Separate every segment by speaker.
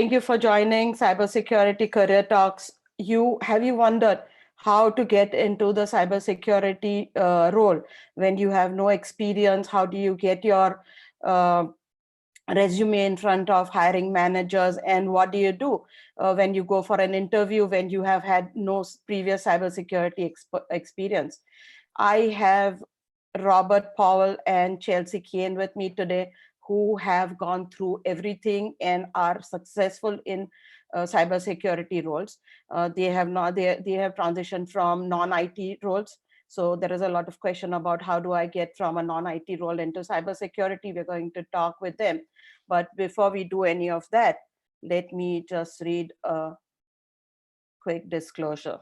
Speaker 1: Thank you for joining Cybersecurity Career Talks. Have you wondered how to get into the cybersecurity role when you have no experience? How do you get your uh, resume in front of hiring managers, and what do you do when you go for an interview when you have had no previous cybersecurity experience? I have Robert Powell and Chelsea Cain with me today, who have gone through everything and are successful in cybersecurity roles. They have transitioned from non-IT roles. So there is a lot of question about how do I get from a non-IT role into cybersecurity. We're going to talk with them. But before we do any of that, let me just read a quick disclosure.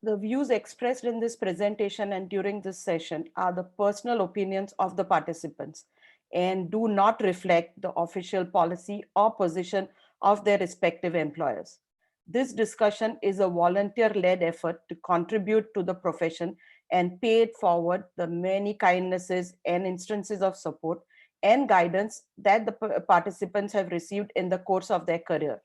Speaker 1: The views expressed in this presentation and during this session are the personal opinions of the participants and do not reflect the official policy or position of their respective employers. This discussion is a volunteer-led effort to contribute to the profession and pay it forward the many kindnesses and instances of support and guidance that the participants have received in the course of their career.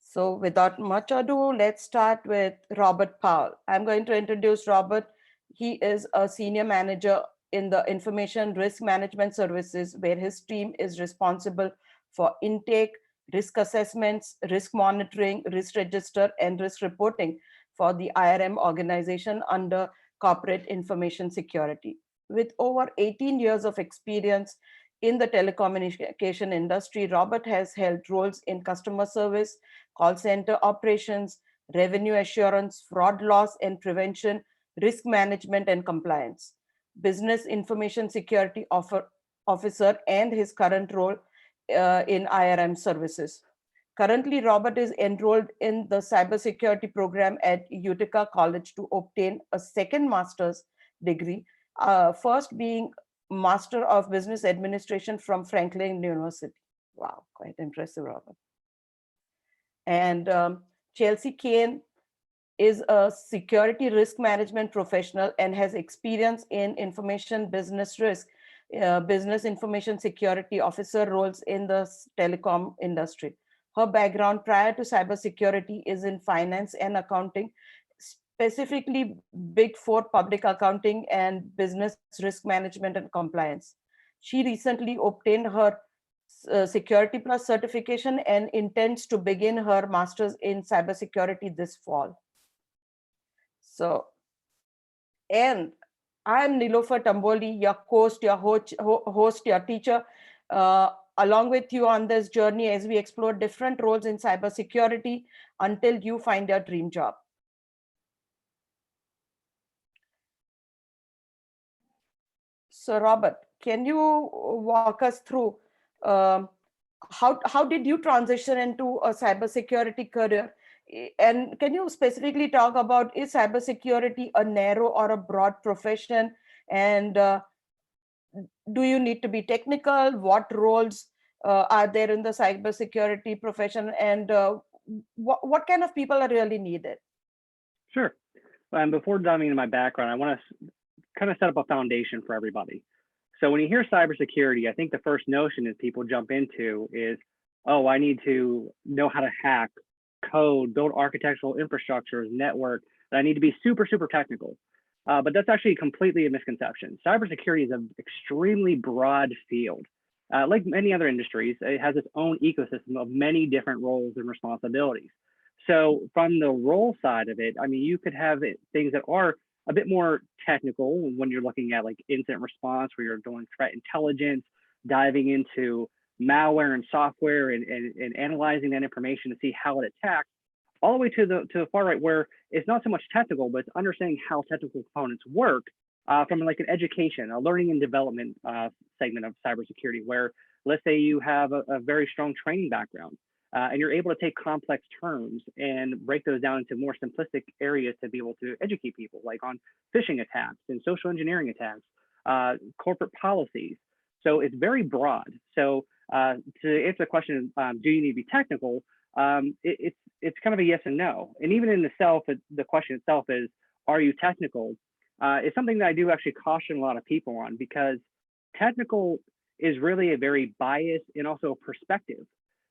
Speaker 1: So without much ado, let's start with Robert Powell. I'm going to introduce Robert. He is a senior manager in the Information Risk Management Services, where his team is responsible for intake, risk assessments, risk monitoring, risk register, and risk reporting for the IRM organization under Corporate Information Security. With over 18 years of experience in the telecommunication industry, Robert has held roles in customer service, call center operations, revenue assurance, fraud loss and prevention, risk management and compliance, business information security officer, and his current role in IRM services. Currently, Robert is enrolled in the cybersecurity program at Utica College to obtain a second master's degree, first being Master of Business Administration from Franklin University. Wow, quite impressive, Robert. And Chelsea Cain is a security risk management professional and has experience in information business risk, business information security officer roles in the telecom industry. Her background prior to cybersecurity is in finance and accounting, specifically Big Four public accounting and business risk management and compliance. She recently obtained her Security Plus certification and intends to begin her master's in cybersecurity this fall. So, and I'm Nilofer Tamboli, your host, your teacher, along with you on this journey as we explore different roles in cybersecurity until you find your dream job. So, Robert, can you walk us through how did you transition into a cybersecurity career? And can you specifically talk about, is cybersecurity a narrow or a broad profession? And do you need to be technical? What roles are there in the cybersecurity profession? And what kind of people are really needed?
Speaker 2: Sure. And before diving into my background, I want to kind of set up a foundation for everybody. So when you hear cybersecurity, I think the first notion that people jump into is, oh, I need to know how to hack, code, build architectural infrastructures, network, that I need to be super, super technical. But that's actually completely a misconception. Cybersecurity is an extremely broad field. Like many other industries, it has its own ecosystem of many different roles and responsibilities. So from the role side of it, I mean, you could have things that are a bit more technical when you're looking at like incident response, where you're doing threat intelligence, diving into malware and software and analyzing that information to see how it attacks, all the way to the far right, where it's not so much technical, but it's understanding how technical components work from like an education, a learning and development segment of cybersecurity, where let's say you have a very strong training background. And you're able to take complex terms and break those down into more simplistic areas to be able to educate people, like on phishing attacks and social engineering attacks, corporate policies. So it's very broad. So to answer the question, do you need to be technical? It's kind of a yes and no. And even in the question itself is, are you technical? It's something that I do actually caution a lot of people on, because technical is really a very biased and also a perspective.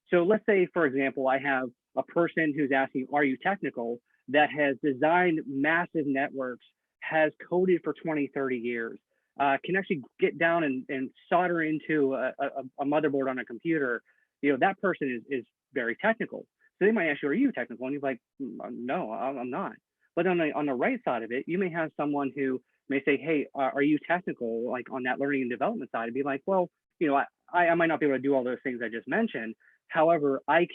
Speaker 2: So let's say, for example, I have a person who's asking, are you technical, that has designed massive networks, has coded for 20, 30 years, can actually get down and solder into a motherboard on a computer. That person is very technical. So they might ask you, are you technical? And you're like, no, I'm not. But on the right side of it, you may have someone who may say, hey, are you technical, like on that learning and development side, and be like, well, I might not be able to do all those things I just mentioned. However, I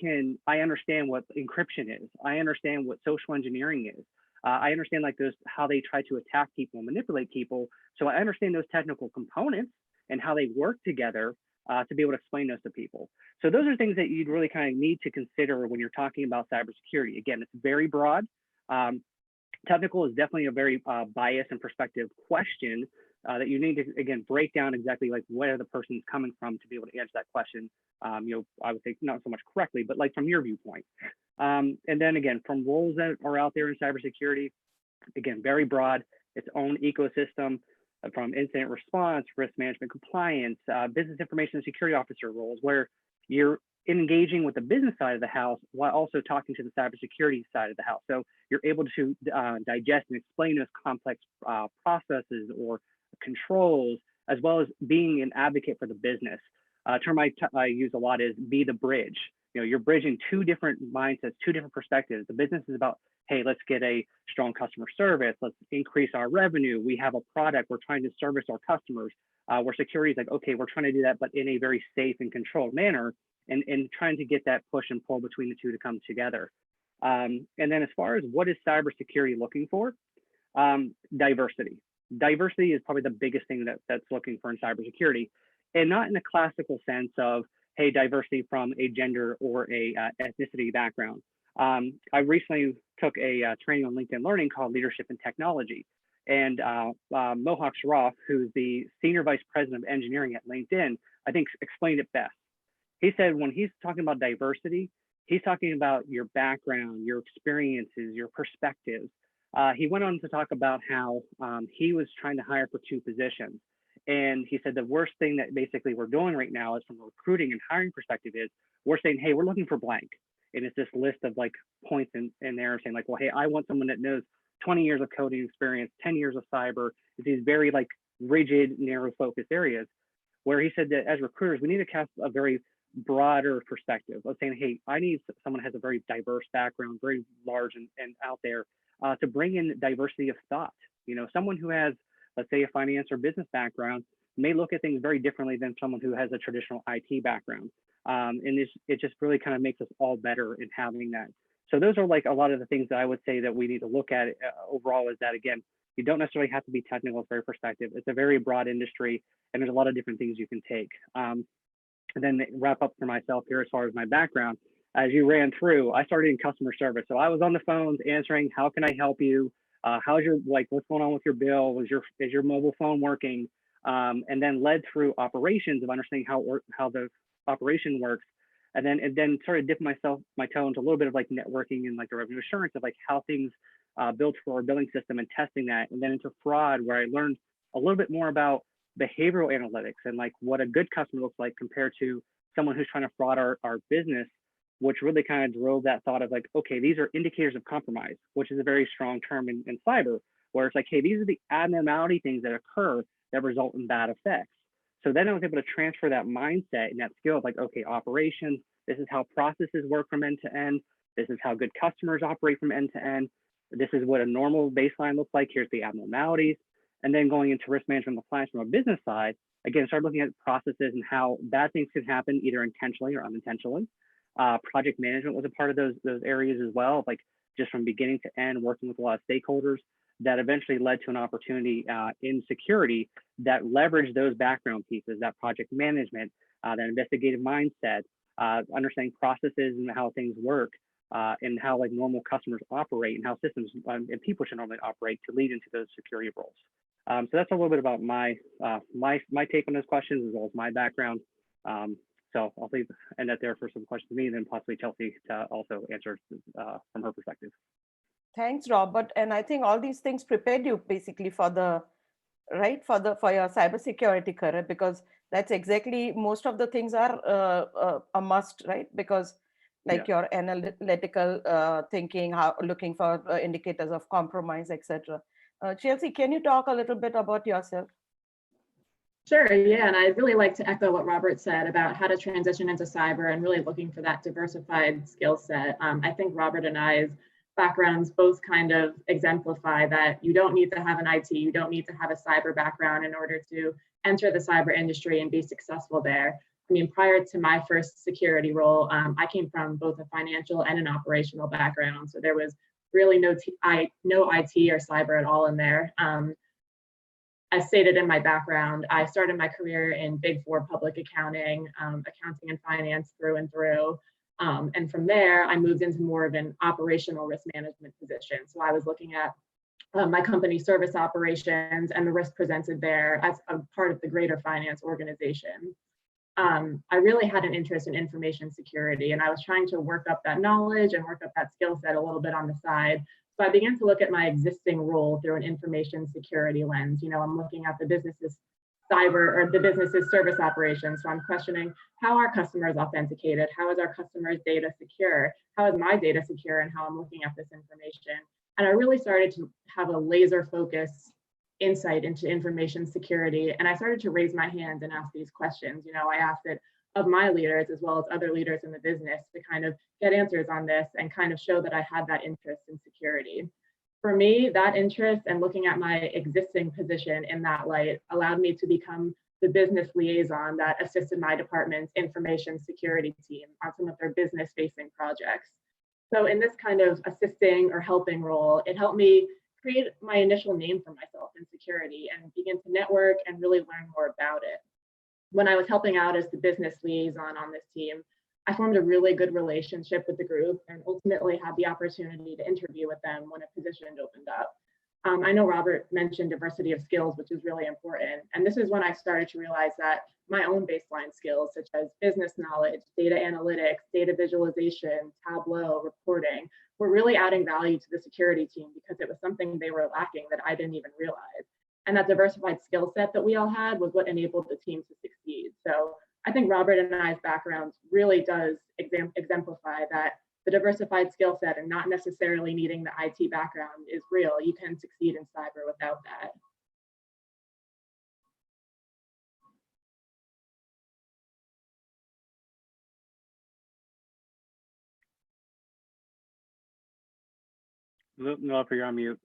Speaker 2: understand what encryption is. I understand what social engineering is. I understand how they try to attack people and manipulate people. So I understand those technical components and how they work together to be able to explain those to people. So those are things that you'd really kind of need to consider when you're talking about cybersecurity. Again, it's very broad. Technical is definitely a very biased and perspective question that you need to, again, break down exactly like where the person's coming from to be able to answer that question. I would say not so much correctly, but like from your viewpoint. And then again, from roles that are out there in cybersecurity, again, very broad, its own ecosystem, from incident response, risk management, compliance, business information security officer roles, where you're engaging with the business side of the house while also talking to the cybersecurity side of the house. So you're able to digest and explain those complex processes or controls, as well as being an advocate for the business. A term I use a lot is be the bridge. You're bridging two different mindsets, two different perspectives. The business is about, hey, let's get a strong customer service. Let's increase our revenue. We have a product. We're trying to service our customers. Where security is like, okay, we're trying to do that, but in a very safe and controlled manner, and trying to get that push and pull between the two to come together. And then as far as what is cybersecurity looking for, diversity. Diversity is probably the biggest thing that's looking for in cybersecurity, and not in the classical sense of, hey, diversity from a gender or a ethnicity background. I recently took a training on LinkedIn Learning called Leadership and Technology. And Mohawk Shroff, who's the Senior Vice President of Engineering at LinkedIn, I think explained it best. He said when he's talking about diversity, he's talking about your background, your experiences, your perspectives. He went on to talk about how he was trying to hire for 2 positions. And he said the worst thing that basically we're doing right now is, from a recruiting and hiring perspective, is we're saying, hey, we're looking for blank. And it's this list of like points in there saying like, well, hey, I want someone that knows 20 years of coding experience, 10 years of cyber. It's these very like rigid, narrow focused areas, where he said that as recruiters, we need to cast a very broader perspective of saying, hey, I need someone who has a very diverse background, very large and out there, to bring in diversity of thought. Someone who has, let's say, a finance or business background may look at things very differently than someone who has a traditional IT background. And it just really kind of makes us all better in having that. So those are like a lot of the things that I would say that we need to look at overall, is that, again, you don't necessarily have to be technical. It's very perspective. It's a very broad industry, and there's a lot of different things you can take. And then wrap up for myself here as far as my background. As you ran through, I started in customer service. So I was on the phones answering, how can I help you? How's your, what's going on with your bill? Is your mobile phone working? And then led through operations of understanding how the operation works. And then started dipping my toe into a little bit of like networking and like the revenue assurance of like how things built for our billing system and testing that. And then into fraud, where I learned a little bit more about behavioral analytics and like what a good customer looks like compared to someone who's trying to fraud our business, which really kind of drove that thought of like, okay, these are indicators of compromise, which is a very strong term in cyber, where it's like, hey, these are the abnormality things that occur that result in bad effects. So then I was able to transfer that mindset and that skill of like, okay, operations, this is how processes work from end to end. This is how good customers operate from end to end. This is what a normal baseline looks like. Here's the abnormalities. And then going into risk management compliance from a business side, again, start looking at processes and how bad things can happen either intentionally or unintentionally. Project management was a part of those areas as well, like just from beginning to end, working with a lot of stakeholders, that eventually led to an opportunity in security that leveraged those background pieces, that project management, that investigative mindset, understanding processes and how things work, and how like normal customers operate and how systems and people should normally operate to lead into those security roles. So that's a little bit about my take on those questions as well as my background. So I'll end that there for some questions to me, and then possibly Chelsea to also answer from her perspective.
Speaker 1: Thanks, Robert. And I think all these things prepared you basically for the for your cybersecurity career, because that's exactly, most of the things are a must, right? Because like your analytical thinking, looking for indicators of compromise, etc. Chelsea, can you talk a little bit about yourself?
Speaker 3: Sure, yeah, and I'd really like to echo what Robert said about how to transition into cyber and really looking for that diversified skill set. I think Robert and I's backgrounds both kind of exemplify that you don't need to have an IT, you don't need to have a cyber background in order to enter the cyber industry and be successful there. I mean, prior to my first security role, I came from both a financial and an operational background, so there was really no IT or cyber at all in there. As stated in my background, I started my career in Big Four public accounting, accounting and finance through and through. And from there, I moved into more of an operational risk management position. So I was looking at my company service operations and the risk presented there as a part of the greater finance organization. I really had an interest in information security, and I was trying to work up that knowledge and work up that skill set a little bit on the side. So I began to look at my existing role through an information security lens. You know, I'm looking at the business's cyber or the business's service operations. So I'm questioning, how are customers authenticated? How is our customers' data secure? How is my data secure, and how I'm looking at this information? And I really started to have a laser focus insight into information security. And I started to raise my hand and ask these questions. You know, I asked it of my leaders as well as other leaders in the business to kind of get answers on this and kind of show that I had that interest in security. For me, that interest and looking at my existing position in that light allowed me to become the business liaison that assisted my department's information security team on some of their business-facing projects. So in this kind of assisting or helping role, it helped me create my initial name for myself in security and begin to network and really learn more about it. When I was helping out as the business liaison on this team, I formed a really good relationship with the group and ultimately had the opportunity to interview with them when a position opened up. I know Robert mentioned diversity of skills, which is really important. And this is when I started to realize that my own baseline skills, such as business knowledge, data analytics, data visualization, Tableau, reporting, were really adding value to the security team because it was something they were lacking that I didn't even realize. And that diversified skill set that we all had was what enabled the team to succeed. So I think Robert and I's backgrounds really does exemplify that the diversified skill set and not necessarily needing the IT background is real. You can succeed in cyber without that.
Speaker 2: No, you're on mute.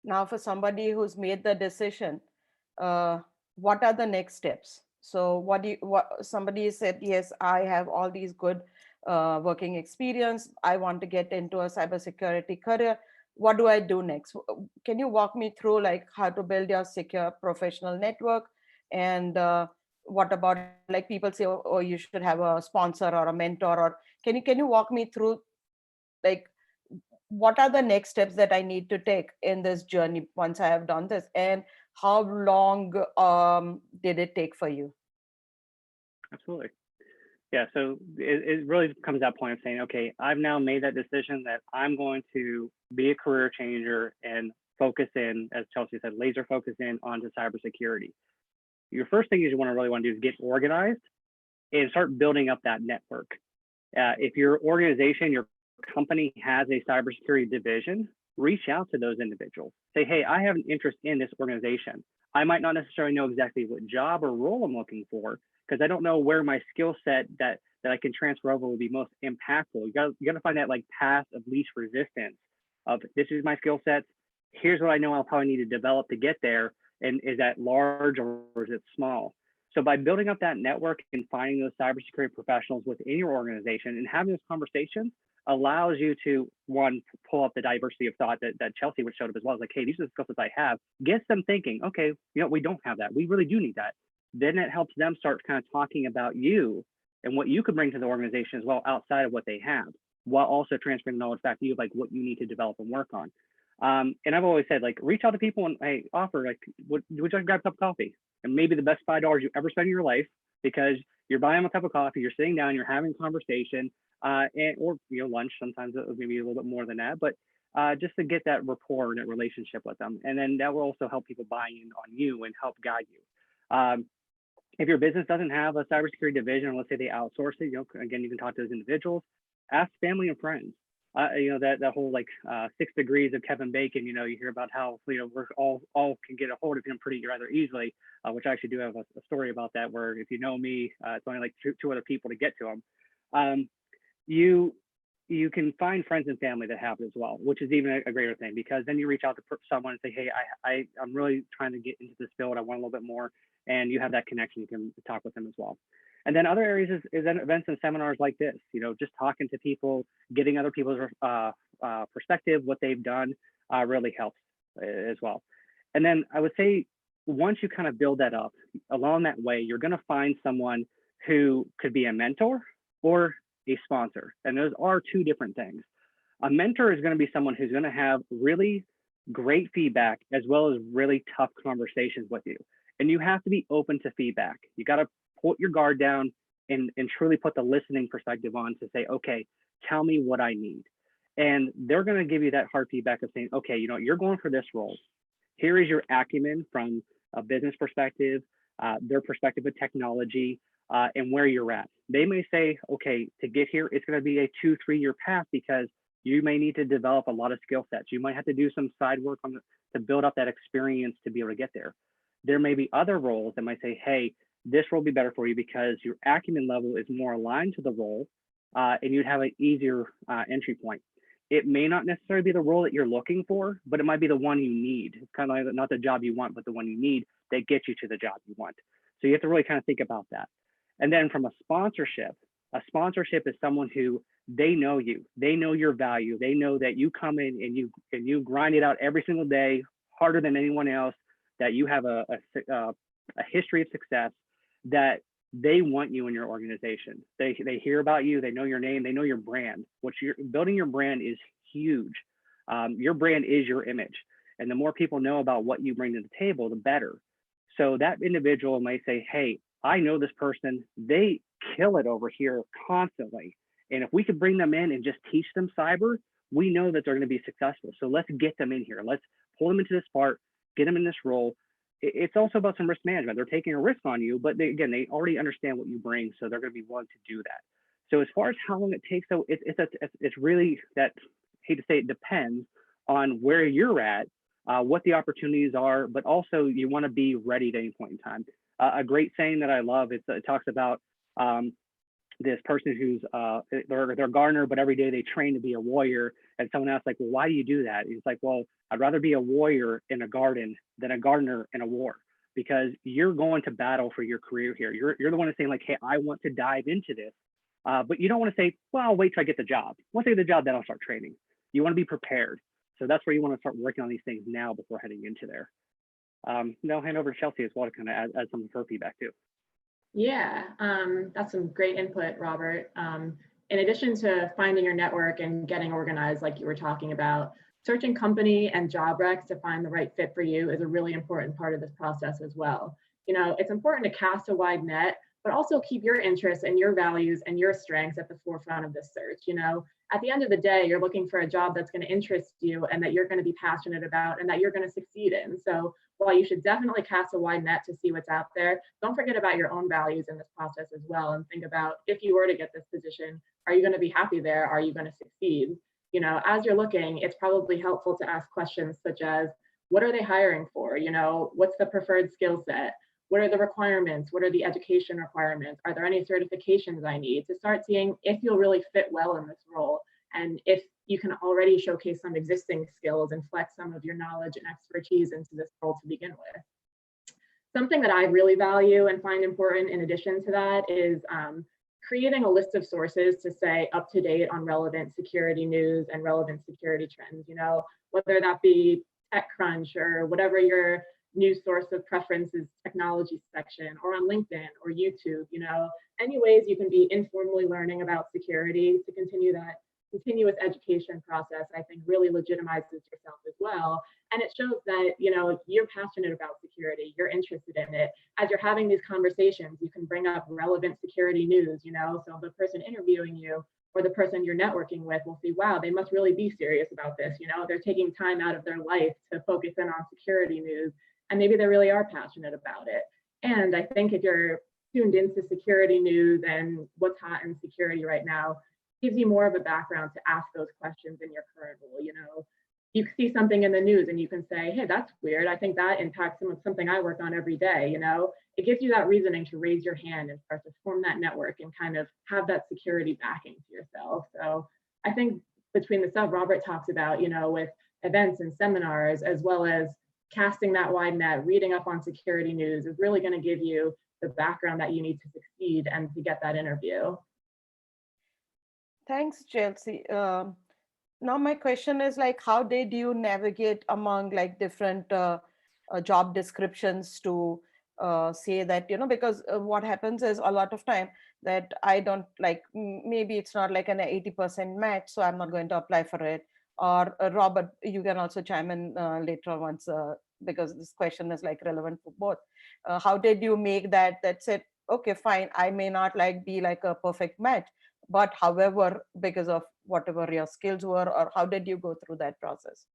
Speaker 1: Now, for somebody who's made the decision, what are the next steps? So somebody said, yes, I have all these good working experience. I want to get into a cybersecurity career. What do I do next? Can you walk me through like how to build your secure professional network? And what about, like, people say, oh, you should have a sponsor or a mentor, or can you walk me through, like, what are the next steps that I need to take in this journey once I have done this? And how long did it take for you?
Speaker 2: Absolutely. Yeah, so it really comes to that point of saying, okay, I've now made that decision that I'm going to be a career changer and focus in, as Chelsea said, laser focus in onto cybersecurity. Your first thing you really want to do is get organized and start building up that network. If your organization, your company has a cybersecurity division, reach out to those individuals. Say, hey, I have an interest in this organization. I might not necessarily know exactly what job or role I'm looking for, because I don't know where my skill set that I can transfer over will be most impactful. You got to find that like path of least resistance of, this is my skill sets. Here's what I know I'll probably need to develop to get there. And is that large or is it small? So by building up that network and finding those cybersecurity professionals within your organization and having those conversations allows you to, one, pull up the diversity of thought that Chelsea would showed up as well. As like, hey, these are the skills that I have. Gets them thinking, okay, we don't have that. We really do need that. Then it helps them start kind of talking about you and what you could bring to the organization as well outside of what they have. while also transferring the knowledge back to you of like what you need to develop and work on. And I've always said, like, reach out to people and, hey, offer, like, would you like to grab a cup of coffee? And maybe the best $5 you ever spend in your life, because you're buying them a cup of coffee, you're sitting down, you're having a conversation, or lunch. Sometimes it would maybe a little bit more than that, but just to get that rapport and that relationship with them. And then that will also help people buy in on you and help guide you. If your business doesn't have a cybersecurity division, or let's say they outsource it, again, you can talk to those individuals, ask family and friends. That whole like 6 degrees of Kevin Bacon, you hear about how, we're all can get a hold of him pretty rather easily, which I actually do have a story about that, where if you know me, it's only like two other people to get to him. You can find friends and family that have it as well, which is even a greater thing, because then you reach out to someone and say, hey, I'm really trying to get into this field. I want a little bit more. And you have that connection, you can talk with them as well. And then other areas is events and seminars like this, just talking to people, getting other people's perspective, what they've done really helps as well. And then I would say, once you kind of build that up, along that way, you're going to find someone who could be a mentor or a sponsor. And those are two different things. A mentor is going to be someone who's going to have really great feedback as well as really tough conversations with you. And you have to be open to feedback. You got to put your guard down and truly put the listening perspective on to say, okay, tell me what I need. And they're going to give you that hard feedback of saying, okay, you're going for this role. Here is your acumen from a business perspective, their perspective of technology, and where you're at. They may say, okay, to get here, it's going to be a 2-3 year path, because you may need to develop a lot of skill sets. You might have to do some side work to build up that experience to be able to get there. There may be other roles that might say, hey, this role will be better for you because your acumen level is more aligned to the role, and you'd have an easier entry point. It may not necessarily be the role that you're looking for, but it might be the one you need. It's kind of like not the job you want, but the one you need that gets you to the job you want. So you have to really kind of think about that. And then from a sponsorship is someone who, they know you, they know your value, they know that you come in and you grind it out every single day, harder than anyone else, that you have a history of success, that they want you in your organization. They hear about you, they know your name, they know your brand. Building your brand is huge. Your brand is your image. And the more people know about what you bring to the table, the better. So that individual may say, hey, I know this person, they kill it over here constantly. And if we could bring them in and just teach them cyber, we know that they're going to be successful. So let's get them in here. Let's pull them into this part, get them in this role. It's also about some risk management. They're taking a risk on you, but they already understand what you bring, so they're going to be willing to do that. So as far as how long it takes, though, it's really that, I hate to say it, depends on where you're at, what the opportunities are, but also you want to be ready at any point in time. A great saying that I love is it talks about this person who's they're a gardener, but every day they train to be a warrior. And someone asks, like, well, why do you do that? He's like, well, I'd rather be a warrior in a garden than a gardener in a war, because you're going to battle for your career here. You're the one that's saying, like, hey, I want to dive into this. But you don't want to say, well, I'll wait till I get the job. Once I get the job, then I'll start training. You want to be prepared. So that's where you want to start working on these things now before heading into there. Now I'll hand over to Chelsea as well to kind of add some of her feedback too.
Speaker 3: Yeah, that's some great input, Robert. In addition to finding your network and getting organized, like you were talking about, searching company and job recs to find the right fit for you is a really important part of this process as well. It's important to cast a wide net, but also keep your interests and your values and your strengths at the forefront of this search. At the end of the day, you're looking for a job that's going to interest you and that you're going to be passionate about and that you're going to succeed in. So while you should definitely cast a wide net to see what's out there, don't forget about your own values in this process as well, and think about, if you were to get this position, are you going to be happy there? Are you going to succeed? As you're looking, it's probably helpful to ask questions such as, what are they hiring for? What's the preferred skill set? What are the requirements? What are the education requirements? Are there any certifications I need, to start seeing if you'll really fit well in this role, and if you can already showcase some existing skills and flex some of your knowledge and expertise into this role to begin with. Something that I really value and find important in addition to that is creating a list of sources to stay up to date on relevant security news and relevant security trends, whether that be TechCrunch or whatever your news source of preference is, technology section, or on LinkedIn or YouTube, any ways you can be informally learning about security to continue that continuous education process, I think, really legitimizes yourself as well. And it shows that, you know, you're passionate about security, you're interested in it. As you're having these conversations, you can bring up relevant security news, you know, so the person interviewing you or the person you're networking with will see, wow, they must really be serious about this. You know, they're taking time out of their life to focus in on security news, and maybe they really are passionate about it. And I think if you're tuned into security news and what's hot in security right now, gives you more of a background to ask those questions in your current role. You know, you see something in the news and you can say, hey, that's weird. I think that impacts something I work on every day. You know, it gives you that reasoning to raise your hand and start to form that network and kind of have that security backing to yourself. So I think between the stuff Robert talks about, you know, with events and seminars, as well as casting that wide net, reading up on security news, is really going to give you the background that you need to succeed and to get that interview.
Speaker 1: Thanks, Chelsea. Now my question is like, how did you navigate among like different job descriptions to say that, you know, because what happens is a lot of time that I don't like, maybe it's not like an 80% match, so I'm not going to apply for it. Or Robert, you can also chime in later once, because this question is like relevant for both. How did you make that said, okay, fine, I may not like be like a perfect match, but however, because of whatever your skills were, or how did you go through that process?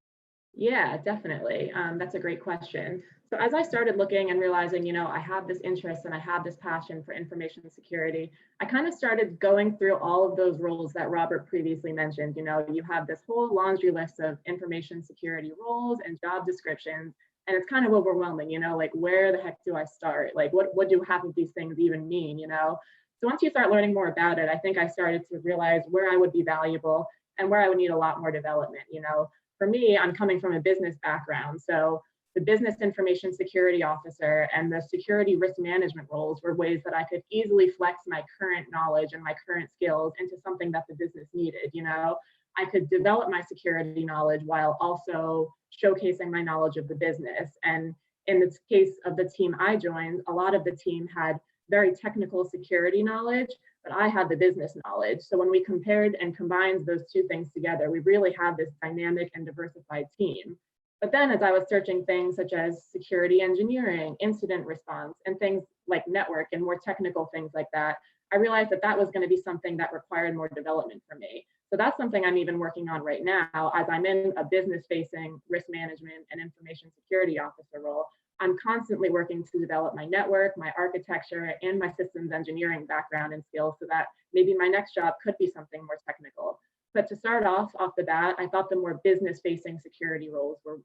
Speaker 3: Yeah, definitely. That's a great question. So as I started looking and realizing, you know, I have this interest and I have this passion for information security, I kind of started going through all of those roles that Robert previously mentioned. You know, you have this whole laundry list of information security roles and job descriptions, and it's kind of overwhelming, you know, like where the heck do I start? Like what do half of these things even mean, you know? So once you start learning more about it, I think I started to realize where I would be valuable and where I would need a lot more development, you know. For me, I'm coming from a business background. So the business information security officer and the security risk management roles were ways that I could easily flex my current knowledge and my current skills into something that the business needed. You know, I could develop my security knowledge while also showcasing my knowledge of the business. And in the case of the team I joined, a lot of the team had very technical security knowledge, but I had the business knowledge. So when we compared and combined those two things together, we really had this dynamic and diversified team. But then as I was searching things such as security engineering, incident response, and things like network and more technical things like that, I realized that that was going to be something that required more development for me. So that's something I'm even working on right now as I'm in a business-facing risk management and information security officer role. I'm constantly working to develop my network, my architecture, and my systems engineering background and skills so that maybe my next job could be something more technical. But to start off the bat, I thought the more business-facing security roles were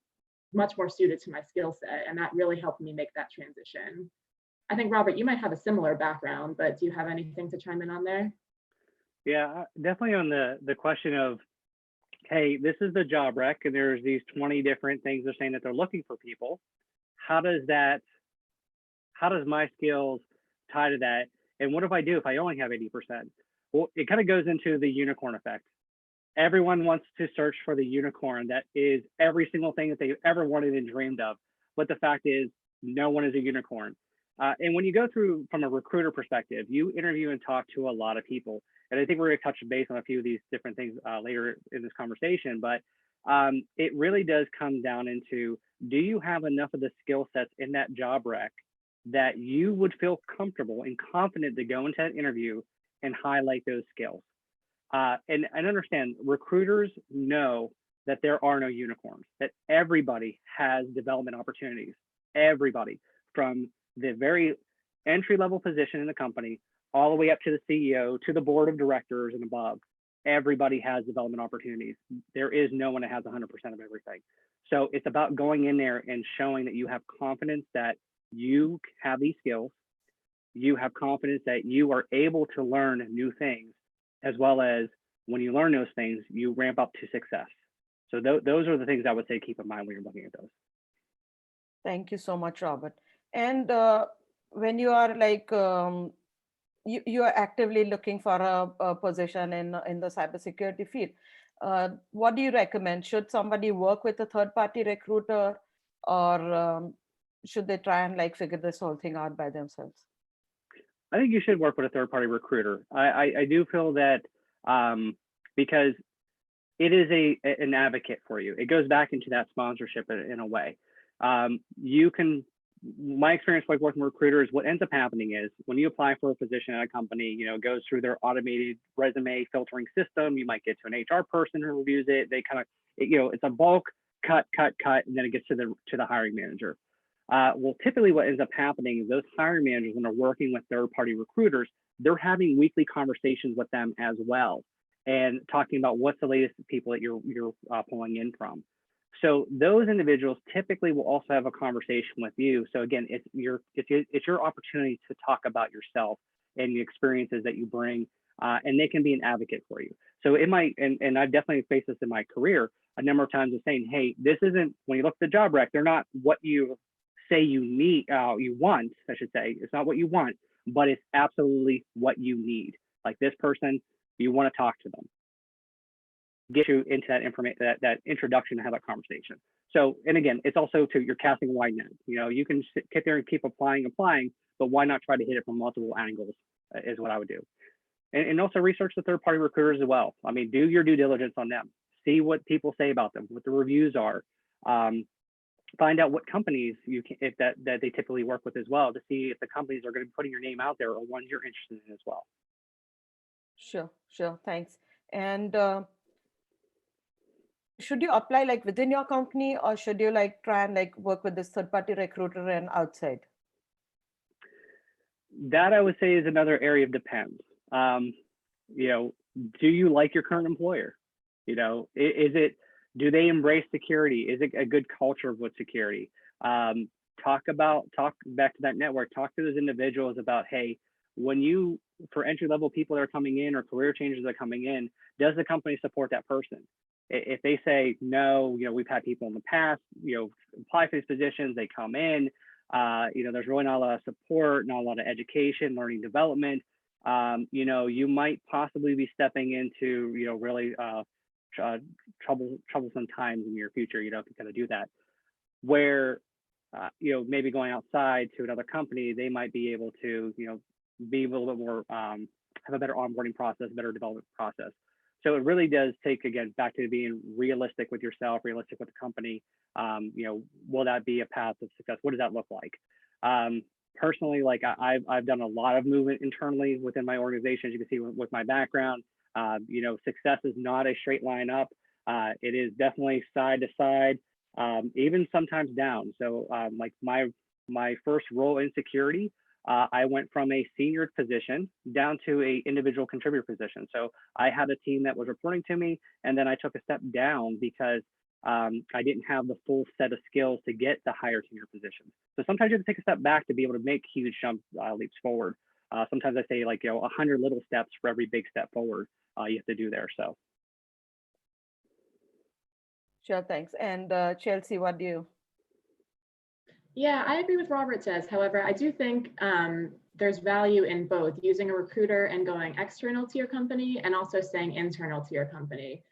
Speaker 3: much more suited to my skill set, and that really helped me make that transition. I think, Robert, you might have a similar background, but do you have anything to chime in on there?
Speaker 2: Yeah, definitely on the question of, hey, this is the job rec, and there's these 20 different things they're saying that they're looking for people. How does my skills tie to that? And what if I do if I only have 80%? Well, it kind of goes into the unicorn effect. Everyone wants to search for the unicorn that is every single thing that they've ever wanted and dreamed of. But the fact is, no one is a unicorn. And when you go through from a recruiter perspective, you interview and talk to a lot of people. And I think we're going to touch base on a few of these different things later in this conversation. But it really does come down into, do you have enough of the skill sets in that job rec that you would feel comfortable and confident to go into that interview and highlight those skills? And understand, recruiters know that there are no unicorns, that everybody has development opportunities. Everybody, from the very entry-level position in the company all the way up to the CEO, to the board of directors and above. Everybody has development opportunities. There is no one that has 100% of everything. So it's about going in there and showing that you have confidence that you have these skills. You have confidence that you are able to learn new things, as well as when you learn those things, you ramp up to success. So those are the things I would say keep in mind when you're looking at those.
Speaker 1: Thank you so much, Robert. And when you are like, you are actively looking for a position in the cybersecurity field, what do you recommend? Should somebody work with a third-party recruiter, or should they try and like figure this whole thing out by themselves?
Speaker 2: I think you should work with a third-party recruiter. I do feel that because it is an advocate for you. It goes back into that sponsorship in a way. You can, my experience like working with recruiters, what ends up happening is when you apply for a position at a company, it goes through their automated resume filtering system. You might get to an HR person who reviews it. They kind of, it's a bulk cut, and then it gets to the hiring manager. Well, typically what ends up happening is those hiring managers, when they're working with third-party recruiters, they're having weekly conversations with them as well, and talking about what's the latest people that you're pulling in from. So those individuals typically will also have a conversation with you. So again, it's your opportunity to talk about yourself and the experiences that you bring, and they can be an advocate for you. So it might, and I've definitely faced this in my career a number of times of saying, hey, this isn't, when you look at the job rec, they're not what you say you need, you want, I should say. It's not what you want, but it's absolutely what you need. Like this person, you want to talk to them, get you into that information, that introduction, to have that conversation. So, and again, it's also to, you're casting a wide net. You can sit there and keep applying, but why not try to hit it from multiple angles is what I would do. And also research the third-party recruiters as well. I mean, do your due diligence on them. See what people say about them, what the reviews are. Find out what companies you can, if that they typically work with as well, to see if the companies are going to be putting your name out there or ones you're interested in as well.
Speaker 1: Sure, thanks. And should you apply like within your company, or should you like try and like work with this third-party recruiter and outside?
Speaker 2: That I would say is another area of depends. Do you like your current employer? Do they embrace security? Is it a good culture with security? Talk back to that network, talk to those individuals about, hey, for entry-level people that are coming in or career changers that are coming in, does the company support that person? If they say no, we've had people in the past, apply for these positions, they come in, there's really not a lot of support, not a lot of education, learning development, you might possibly be stepping into, really troublesome times in your future, to kind of do that. Where, maybe going outside to another company, they might be able to, be a little bit more, have a better onboarding process, better development process. So it really does take, again, back to being realistic with yourself, realistic with the company. Will that be a path of success? What does that look like? Personally, like I've done a lot of movement internally within my organization, as you can see with my background. Success is not a straight line up. It is definitely side to side, even sometimes down. So like my first role in security, I went from a senior position down to a individual contributor position. So I had a team that was reporting to me, and then I took a step down because I didn't have the full set of skills to get the higher senior positions. So sometimes you have to take a step back to be able to make huge leaps forward. Sometimes I say 100 little steps for every big step forward you have to do there. So.
Speaker 1: Sure, thanks. And Chelsea, what do you?
Speaker 3: Yeah, I agree with Robert says. However, I do think there's value in both using a recruiter and going external to your company, and also staying internal to your company.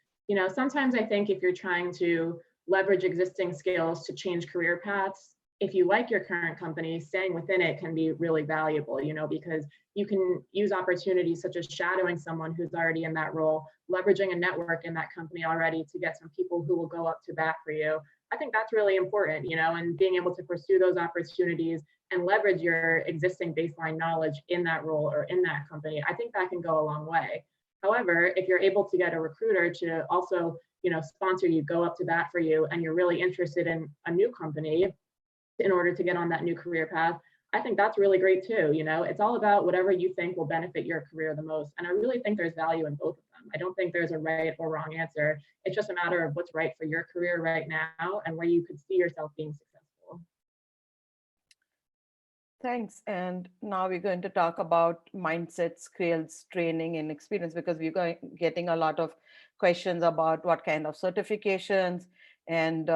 Speaker 3: Sometimes I think if you're trying to leverage existing skills to change career paths, if you like your current company, staying within it can be really valuable, because you can use opportunities such as shadowing someone who's already in that role, leveraging a network in that company already to get some people who will go up to bat for you. I think that's really important, and being able to pursue those opportunities and leverage your existing baseline knowledge in that role or in that company. I think that can go a long way. However, if you're able to get a recruiter to also, sponsor you, go up to bat for you, and you're really interested in a new company in order to get on that new career path, I think that's really great too. It's all about whatever you think will benefit your career the most. And I really think there's value in both of them. I don't think there's a right or wrong answer. It's just a matter of what's right for your career right now and where you could see yourself being successful.
Speaker 1: Thanks. And now we're going to talk about mindset, skills, training, and experience, because we're getting a lot of questions about what kind of certifications and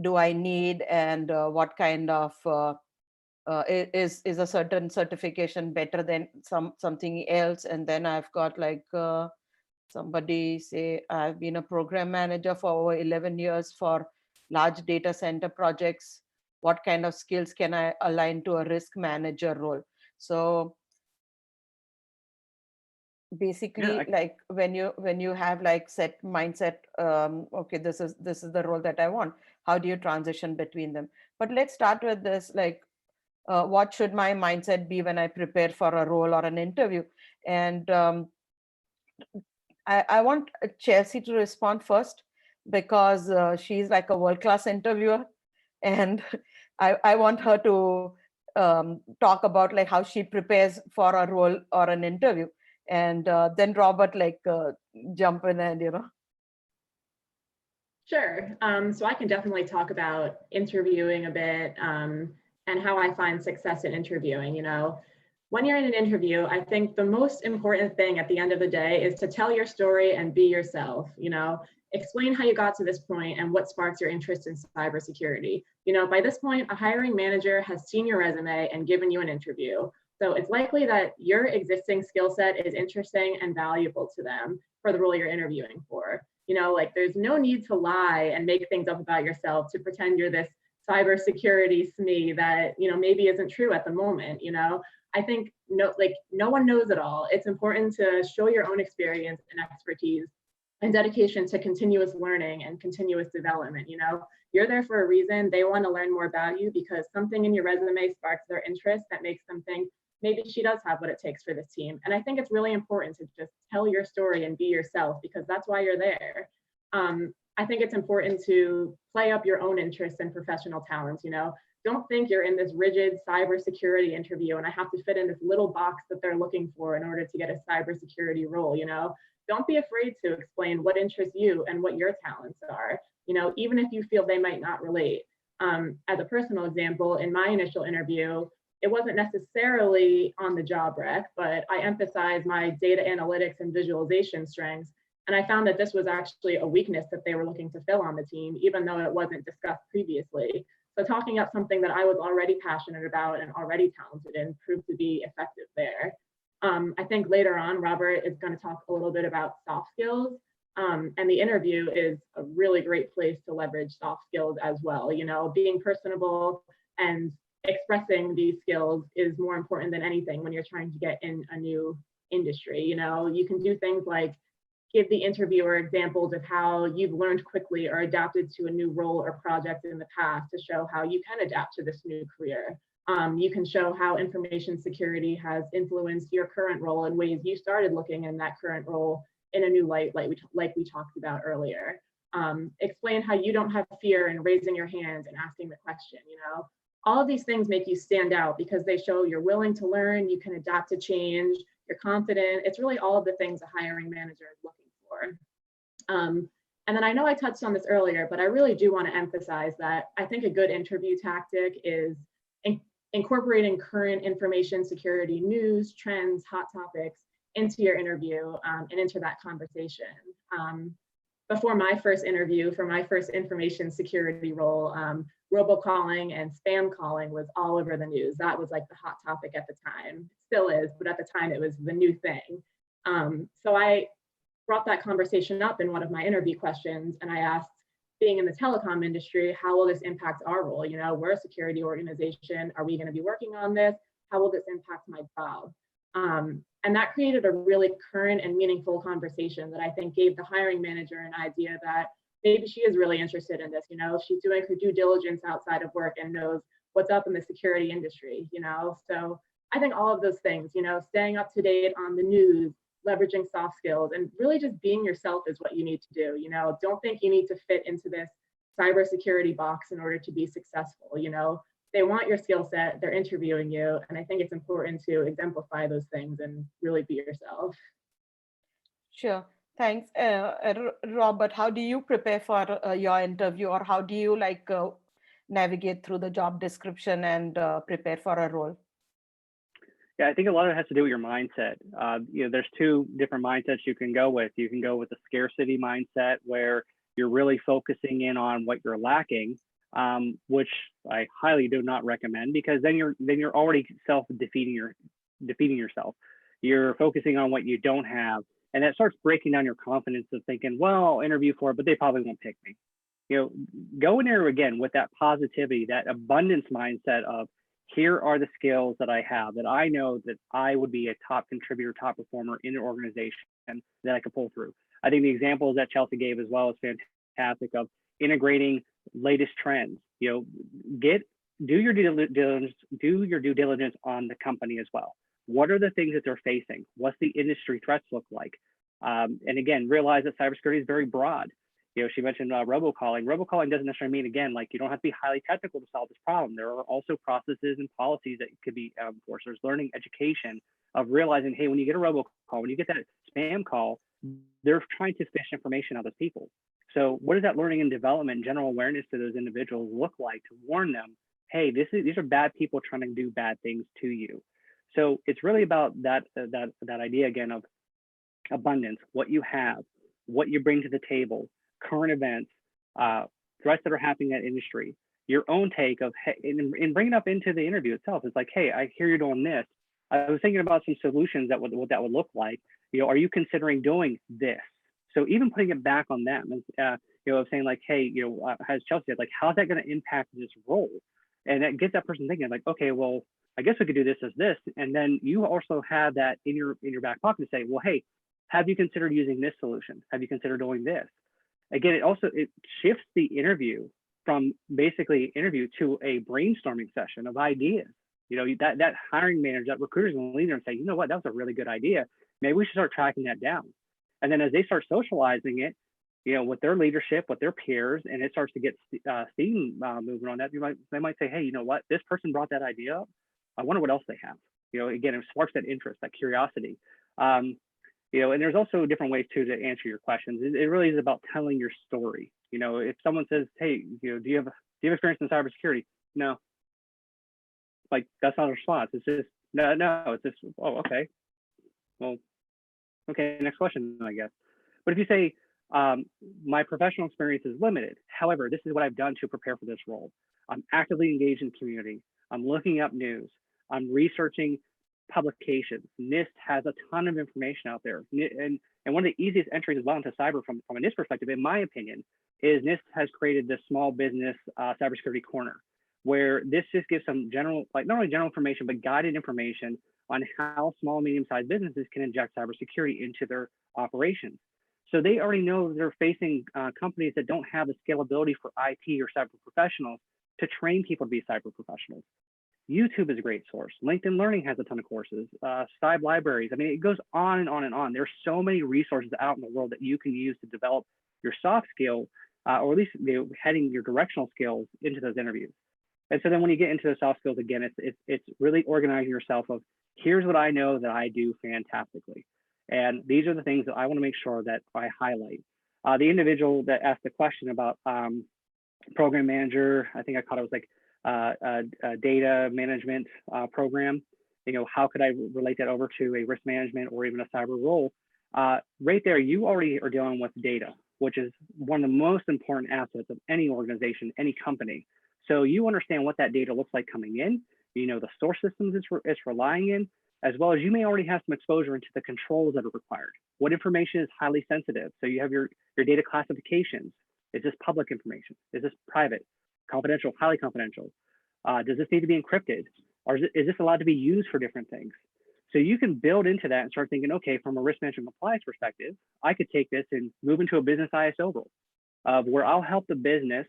Speaker 1: do I need, and what kind of is a certain certification better than something else. And then I've got like somebody say, I've been a program manager for over 11 years for large data center projects. What kind of skills can I align to a risk manager role? So basically
Speaker 2: Yeah,
Speaker 1: like when you have like set mindset, okay, this is the role that I want, how do you transition between them? But let's start with this, like what should my mindset be when I prepare for a role or an interview? And I want Chelsea to respond first, because she's like a world-class interviewer, and I want her to talk about like how she prepares for a role or an interview, and then Robert like jump in and
Speaker 3: Sure. So I can definitely talk about interviewing a bit, and how I find success in interviewing. When you're in an interview, I think the most important thing at the end of the day is to tell your story and be yourself. Explain how you got to this point and what sparks your interest in cybersecurity. By this point, a hiring manager has seen your resume and given you an interview. So it's likely that your existing skill set is interesting and valuable to them for the role you're interviewing for. Like there's no need to lie and make things up about yourself to pretend you're this cybersecurity SME that, maybe isn't true at the moment. I think no one knows it all. It's important to show your own experience and expertise and dedication to continuous learning and continuous development. You're there for a reason. They want to learn more about you because something in your resume sparks their interest that makes them think maybe she does have what it takes for this team. And I think it's really important to just tell your story and be yourself because that's why you're there. I think it's important to play up your own interests and professional talents. Don't think you're in this rigid cybersecurity interview and I have to fit in this little box that they're looking for in order to get a cybersecurity role. Don't be afraid to explain what interests you and what your talents are, even if you feel they might not relate. As a personal example, in my initial interview, it wasn't necessarily on the job rec, but I emphasized my data analytics and visualization strengths. And I found that this was actually a weakness that they were looking to fill on the team, even though it wasn't discussed previously. So talking up something that I was already passionate about and already talented in proved to be effective there. I think later on, Robert is going to talk a little bit about soft skills. And the interview is a really great place to leverage soft skills as well. Being personable and expressing these skills is more important than anything when you're trying to get in a new industry. You can do things like give the interviewer examples of how you've learned quickly or adapted to a new role or project in the past to show how you can adapt to this new career. You can show how information security has influenced your current role in ways you started looking in that current role in a new light, like we talked about earlier. Explain how you don't have fear in raising your hand and asking the question. All of these things make you stand out because they show you're willing to learn, you can adapt to change, you're confident. It's really all of the things a hiring manager is looking for. And then I know I touched on this earlier, but I really do want to emphasize that I think a good interview tactic is incorporating current information security news, trends, hot topics into your interview and into that conversation. Before my first interview for my first information security role, robocalling and spam calling was all over the news. That was like the hot topic at the time. It still is, but at the time it was the new thing. So I brought that conversation up in one of my interview questions and I asked, being in the telecom industry, how will this impact our role? We're a security organization. Are we going to be working on this? How will this impact my job? And that created a really current and meaningful conversation that I think gave the hiring manager an idea that maybe she is really interested in this. She's doing her due diligence outside of work and knows what's up in the security industry. So I think all of those things, staying up to date on the news, leveraging soft skills, and really just being yourself is what you need to do. Don't think you need to fit into this cybersecurity box in order to be successful. They want your skill set, they're interviewing you, and I think it's important to exemplify those things and really be yourself.
Speaker 1: Sure. Thanks. Robert, how do you prepare for your interview, or how do you navigate through the job description and prepare for a role?
Speaker 2: Yeah, I think a lot of it has to do with your mindset. There's two different mindsets you can go with. You can go with a scarcity mindset where you're really focusing in on what you're lacking, which I highly do not recommend, because then you're already defeating yourself. You're focusing on what you don't have, and that starts breaking down your confidence of thinking, well, I'll interview for it, but they probably won't pick me. Go in there again with that positivity, that abundance mindset of, here are the skills that I have that I know that I would be a top contributor, top performer in an organization that I could pull through. I think the examples that Chelsea gave as well is fantastic of integrating latest trends. You know, do your due diligence on the company as well. What are the things that they're facing? What's the industry threats look like? And again, realize that cybersecurity is very broad. You know, she mentioned robocalling. Robocalling doesn't necessarily mean, again, like you don't have to be highly technical to solve this problem. There are also processes and policies that could be enforced. There's learning education of realizing, hey, when you get a robocall, when you get that spam call, they're trying to fish information out of people. So what does that learning and development and general awareness to those individuals look like to warn them, hey, these are bad people trying to do bad things to you. So it's really about that idea again of abundance, what you have, what you bring to the table, current events, threats that are happening in that industry, your own take of, hey, and bring it up into the interview itself. It's like, hey, I hear you're doing this. I was thinking about some solutions that what that would look like. You know, are you considering doing this? So even putting it back on them, you know, saying like, hey, you know, as Chelsea said, like, how's that going to impact this role? And that gets that person thinking like, okay, well, I guess we could do this as this. And then you also have that in your back pocket to say, well, hey, have you considered using this solution? Have you considered doing this? Again, it shifts the interview from basically interview to a brainstorming session of ideas. You know, that hiring manager, that recruiter's going to lead there and say, you know what, that was a really good idea. Maybe we should start tracking that down. And then as they start socializing it, you know, with their leadership, with their peers, and it starts to get steam moving on that, they might say, hey, you know what, this person brought that idea up. I wonder what else they have. You know, again, it sparks that interest, that curiosity. You know, and there's also different ways too to answer your questions. It really is about telling your story. You know, if someone says, hey, you know, do you have experience in cybersecurity? No. Like, that's not a response. It's just, no, it's just, oh, okay. Well, okay, next question, I guess. But if you say, my professional experience is limited. However, this is what I've done to prepare for this role. I'm actively engaged in the community. I'm looking up news. I'm researching publications. NIST has a ton of information out there. And one of the easiest entries as well into cyber from a NIST perspective, in my opinion, is NIST has created this small business cybersecurity corner, where this just gives some general, like not only general information, but guided information on how small and medium-sized businesses can inject cybersecurity into their operations. So they already know they're facing companies that don't have the scalability for IT or cyber professionals to train people to be cyber professionals. YouTube is a great source. LinkedIn Learning has a ton of courses. Cyber libraries. I mean, it goes on and on and on. There's so many resources out in the world that you can use to develop your soft skill, or at least heading your directional skills into those interviews. And so then when you get into the soft skills, again, it's really organizing yourself of, here's what I know that I do fantastically. And these are the things that I want to make sure that I highlight. The individual that asked the question about program manager, I think I caught it was like a data management program. You know, how could I relate that over to a risk management or even a cyber role? Right there, you already are dealing with data, which is one of the most important assets of any organization, any company. So you understand what that data looks like coming in, you know, the source systems it's relying in, as well as you may already have some exposure into the controls that are required. What information is highly sensitive? So you have your data classifications. Is this public information? Is this private, confidential, highly confidential? Does this need to be encrypted? Or is this allowed to be used for different things? So you can build into that and start thinking, okay, from a risk management compliance perspective, I could take this and move into a business ISO role where I'll help the business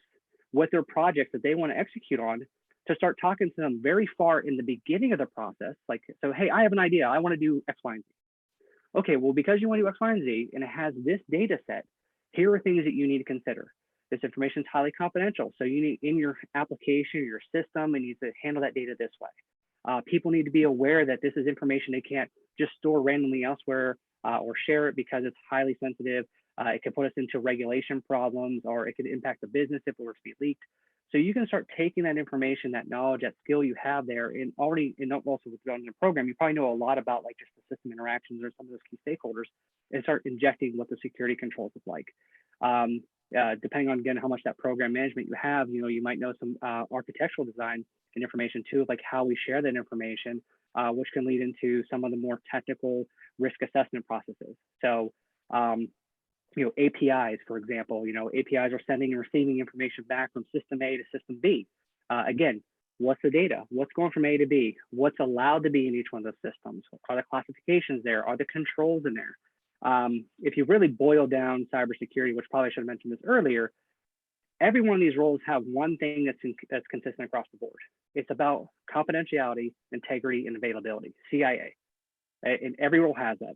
Speaker 2: with their projects that they want to execute on, to start talking to them very far in the beginning of the process. Like, so, hey, I have an idea. I want to do X, Y, and Z. Okay, well, because you want to do X, Y, and Z, and it has this data set, here are things that you need to consider. This information is highly confidential. So you need, in your application, your system, and you need to handle that data this way. People need to be aware that this is information they can't just store randomly elsewhere or share it because it's highly sensitive. It could put us into regulation problems, or it could impact the business if it were to be leaked. So you can start taking that information, that knowledge, that skill you have there, and already, and also with the program, you probably know a lot about like just the system interactions or some of those key stakeholders, and start injecting what the security controls look like. Depending on, again, how much that program management you have, you know, you might know some architectural design and information too, like how we share that information, which can lead into some of the more technical risk assessment processes. So, you know, APIs, for example, you know, APIs are sending and receiving information back from system A to system B. Again, What's the data? What's going from A to B? What's allowed to be in each one of those systems? Are the classifications there? Are the controls in there? If you really boil down cybersecurity, which probably should have mentioned this earlier, every one of these roles have one thing that's consistent across the board. It's about confidentiality, integrity, and availability, CIA. And every role has that.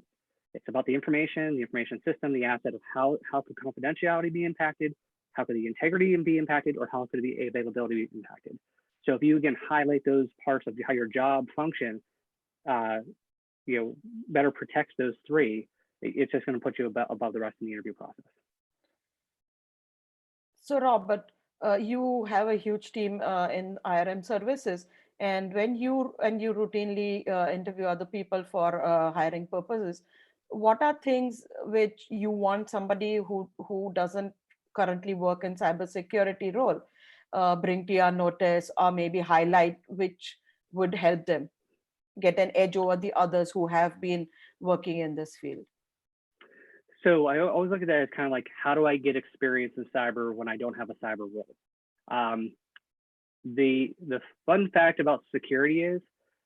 Speaker 2: It's about the information system, the asset of how could confidentiality be impacted, how could the integrity be impacted, or how could the availability be impacted. So if you again highlight those parts of how your job function, better protects those three, it's just going to put you above the rest in the interview process.
Speaker 1: So Robert, you have a huge team in IRM services, and when you routinely interview other people for hiring purposes, what are things which you want somebody who doesn't currently work in cybersecurity role bring to your notice, or maybe highlight, which would help them get an edge over the others who have been working in this field?
Speaker 2: So I always look at that as kind of like, how do I get experience in cyber when I don't have a cyber role? The fun fact about security is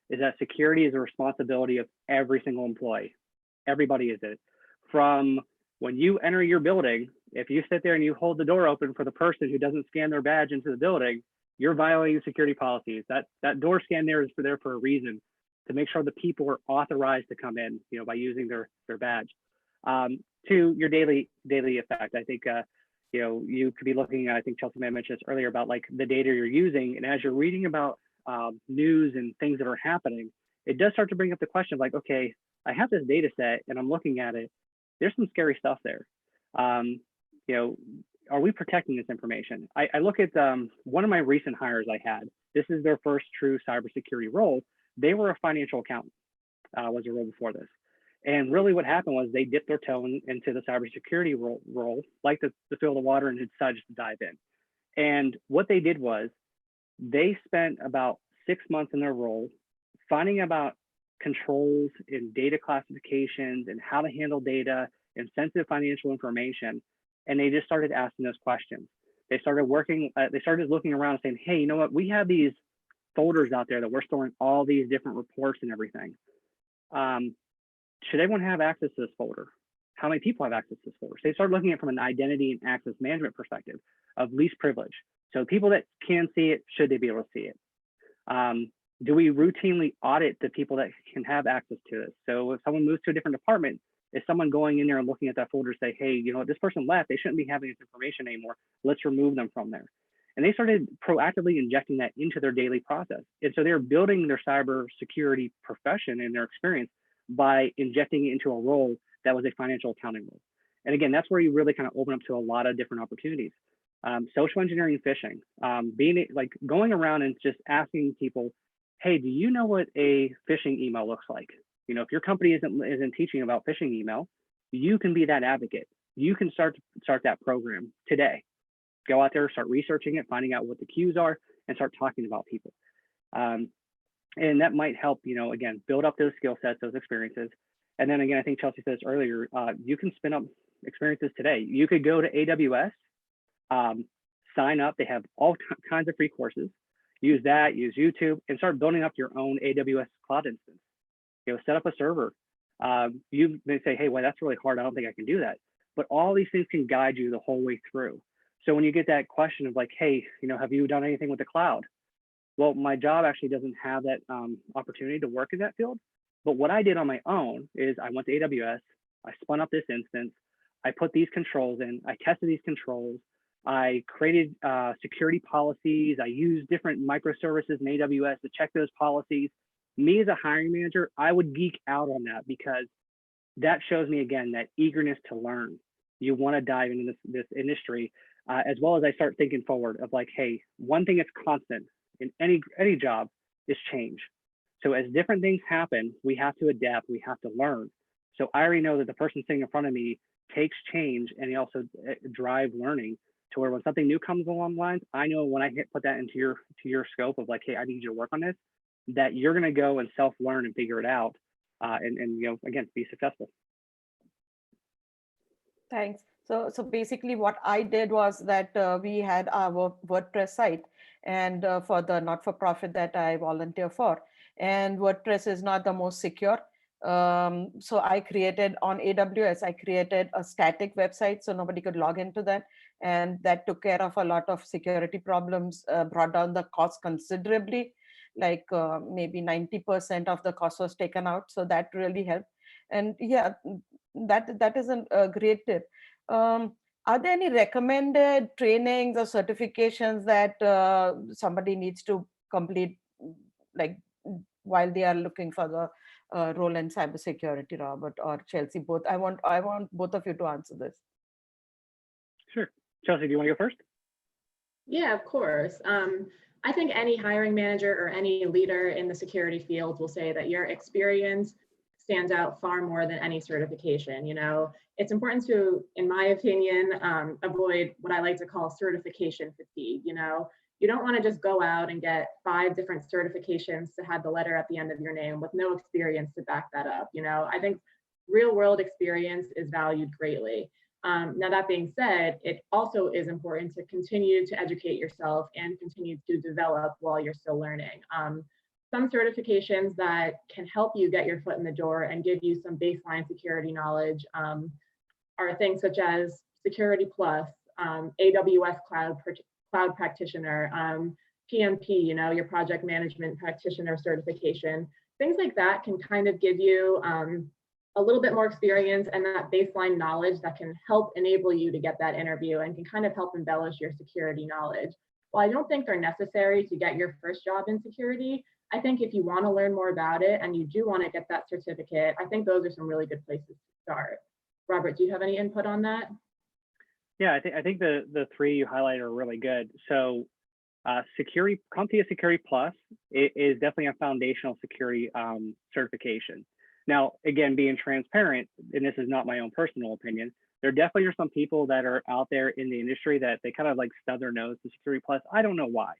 Speaker 2: that security is a responsibility of every single employee. Everybody is it. From when you enter your building, if you sit there and you hold the door open for the person who doesn't scan their badge into the building, you're violating security policies. That door scan there is there for a reason, to make sure the people are authorized to come in, by using their badge. To your daily effect, I think you could be looking at, I think Chelsea may have mentioned this earlier, about like the data you're using, and as you're reading about news and things that are happening, it does start to bring up the question of like, okay, I have this data set and I'm looking at it. There's some scary stuff there. Are we protecting this information? I look at one of my recent hires I had. This is their first true cybersecurity role. They were a financial accountant, was a role before this. And really what happened was they dipped their toe into the cybersecurity role, like to feel the water, and decided to dive in. And what they did was they spent about 6 months in their role finding about controls and data classifications and how to handle data and sensitive financial information. And they just started asking those questions. They started looking around and saying, hey, you know what? We have these folders out there that we're storing all these different reports and everything. Should everyone have access to this folder? How many people have access to this folder? So they started looking at it from an identity and access management perspective of least privilege. So people that can see it, should they be able to see it? Do we routinely audit the people that can have access to this? So if someone moves to a different department, is someone going in there and looking at that folder say, hey, you know what, this person left, they shouldn't be having this information anymore. Let's remove them from there. And they started proactively injecting that into their daily process. And so they're building their cybersecurity profession and their experience by injecting it into a role that was a financial accounting role. And again, that's where you really kind of open up to a lot of different opportunities. Social engineering, phishing, going around and just asking people, hey, do you know what a phishing email looks like? You know, if your company isn't teaching about phishing email, you can be that advocate. You can start that program today. Go out there, start researching it, finding out what the cues are, and start talking about people. And that might help, again, build up those skill sets, those experiences. And then again, I think Chelsea said this earlier, you can spin up experiences today. You could go to AWS, sign up. They have all kinds of free courses. Use that, use YouTube, and start building up your own AWS cloud instance. Set up a server. You may say, hey, well, that's really hard. I don't think I can do that. But all these things can guide you the whole way through. So when you get that question of like, hey, have you done anything with the cloud? Well, my job actually doesn't have that opportunity to work in that field. But what I did on my own is I went to AWS, I spun up this instance, I put these controls in, I tested these controls, I created security policies, I used different microservices in AWS to check those policies. Me as a hiring manager, I would geek out on that because that shows me, again, that eagerness to learn. You want to dive into this industry, as well as I start thinking forward of like, hey, one thing that's constant in any job is change. So as different things happen, we have to adapt, we have to learn. So I already know that the person sitting in front of me takes change, and they also drive learning to where when something new comes along the lines, I know when I put that into your scope of like, hey, I need you to work on this, that you're going to go and self-learn and figure it out, and again, be successful.
Speaker 1: Thanks. So basically what I did was that we had our WordPress site, and for the not-for-profit that I volunteer for. And WordPress is not the most secure. So I created on AWS, I created a static website so nobody could log into that. And that took care of a lot of security problems, brought down the cost considerably, like maybe 90% of the cost was taken out. So that really helped. And yeah, that is a great tip. Are there any recommended trainings or certifications that somebody needs to complete, like while they are looking for the role in cybersecurity, Robert or Chelsea? Both. I want both of you to answer this.
Speaker 2: Sure. Chelsea, do you want to go first?
Speaker 3: Yeah, of course. I think any hiring manager or any leader in the security field will say that your experience stands out far more than any certification. You know, it's important to, in my opinion, avoid what I like to call certification fatigue. You know, you don't want to just go out and get 5 different certifications to have the letter at the end of your name with no experience to back that up. You know, I think real world experience is valued greatly. Now, that being said, it also is important to continue to educate yourself and continue to develop while you're still learning. Some certifications that can help you get your foot in the door and give you some baseline security knowledge are things such as Security Plus, AWS Cloud Practitioner, PMP, you know, your Project Management Practitioner certification. Things like that can kind of give you a little bit more experience and that baseline knowledge that can help enable you to get that interview and can kind of help embellish your security knowledge. While I don't think they're necessary to get your first job in security, I think if you want to learn more about it and you do want to get that certificate, I think those are some really good places to start. Robert, do you have any input on that?
Speaker 2: Yeah, I think the 3 you highlighted are really good. So CompTIA Security Plus is definitely a foundational security certification. Now, again, being transparent, and this is not my own personal opinion, there definitely are some people that are out there in the industry that they kind of like stub their nose to Security Plus. I don't know why.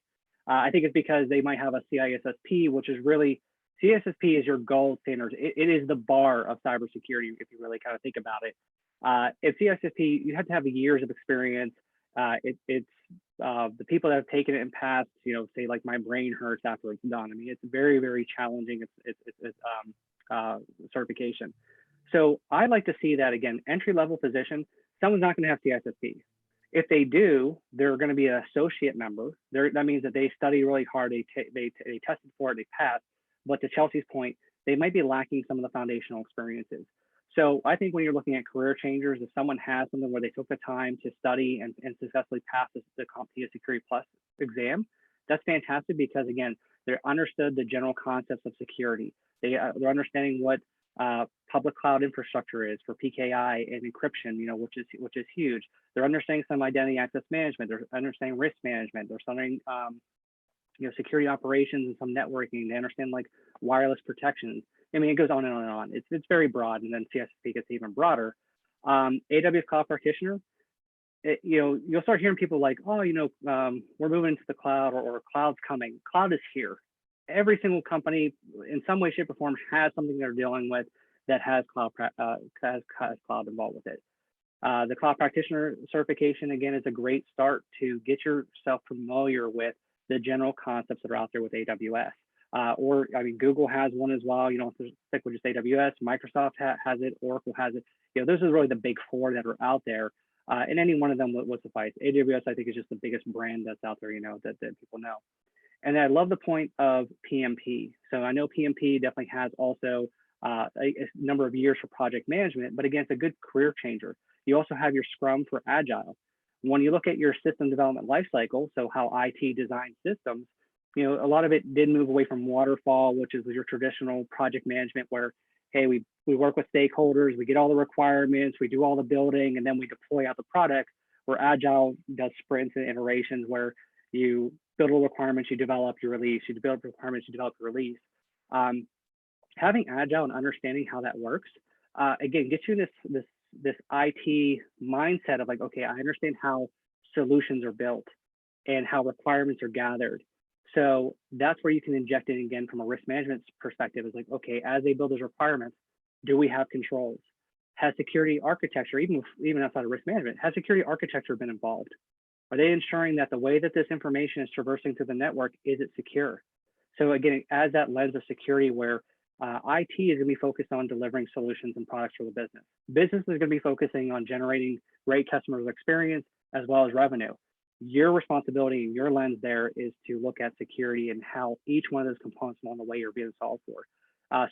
Speaker 2: I think it's because they might have a CISSP, which is really, CISSP is your gold standard. It is the bar of cybersecurity if you really kind of think about it. At CISSP, you have to have years of experience. It's the people that have taken it and passed, you know, say like my brain hurts after it's done. I mean, it's very, very challenging. It's certification. So I'd like to see that, again, entry-level position, someone's not going to have CISSP. If they do, they're going to be an associate member. That means that they study really hard, they tested for it, they passed. But to Chelsea's point, they might be lacking some of the foundational experiences. So I think when you're looking at career changers, if someone has something where they took the time to study and successfully pass the CompTIA Security Plus exam, that's fantastic because, again, they're understood the general concepts of security. They're understanding what public cloud infrastructure is for PKI and encryption, you know, which is huge. They're understanding some identity access management. They're understanding risk management. They're studying, you know, security operations and some networking. They understand like wireless protections. I mean, it goes on and on and on. It's very broad, and then CSSP gets even broader. AWS Cloud Practitioner, you know, you'll start hearing people like, oh, you know, we're moving into the cloud, or cloud's coming. Cloud is here. Every single company in some way, shape, or form has something they're dealing with that has cloud involved with it. The Cloud Practitioner certification, again, is a great start to get yourself familiar with the general concepts that are out there with AWS. Or, I mean, Google has one as well. You don't have to stick with just AWS. Microsoft has it. Oracle has it. You know, those are really the big 4 that are out there. And any one of them would suffice. AWS, I think, is just the biggest brand that's out there, you know, that people know. And I love the point of PMP. So I know PMP definitely has also a number of years for project management, but again, it's a good career changer. You also have your Scrum for Agile. When you look at your system development lifecycle, so how IT designs systems, you know, a lot of it did move away from waterfall, which is your traditional project management where, hey, we work with stakeholders, we get all the requirements, we do all the building, and then we deploy out the product, where Agile does sprints and iterations where you build all requirements, you develop, you release, you build requirements, you develop, you release. Having Agile and understanding how that works, again, gets you this IT mindset of like, okay, I understand how solutions are built and how requirements are gathered. So that's where you can inject it again from a risk management perspective. Is like, okay, as they build those requirements, do we have controls? Has security architecture, even outside of risk management, has security architecture been involved? Are they ensuring that the way that this information is traversing through the network, is it secure? So again, it adds that lens of security where IT is going to be focused on delivering solutions and products for the business. Business is going to be focusing on generating great customer experience as well as revenue. Your responsibility and your lens there is to look at security and how each one of those components along the way are being solved for.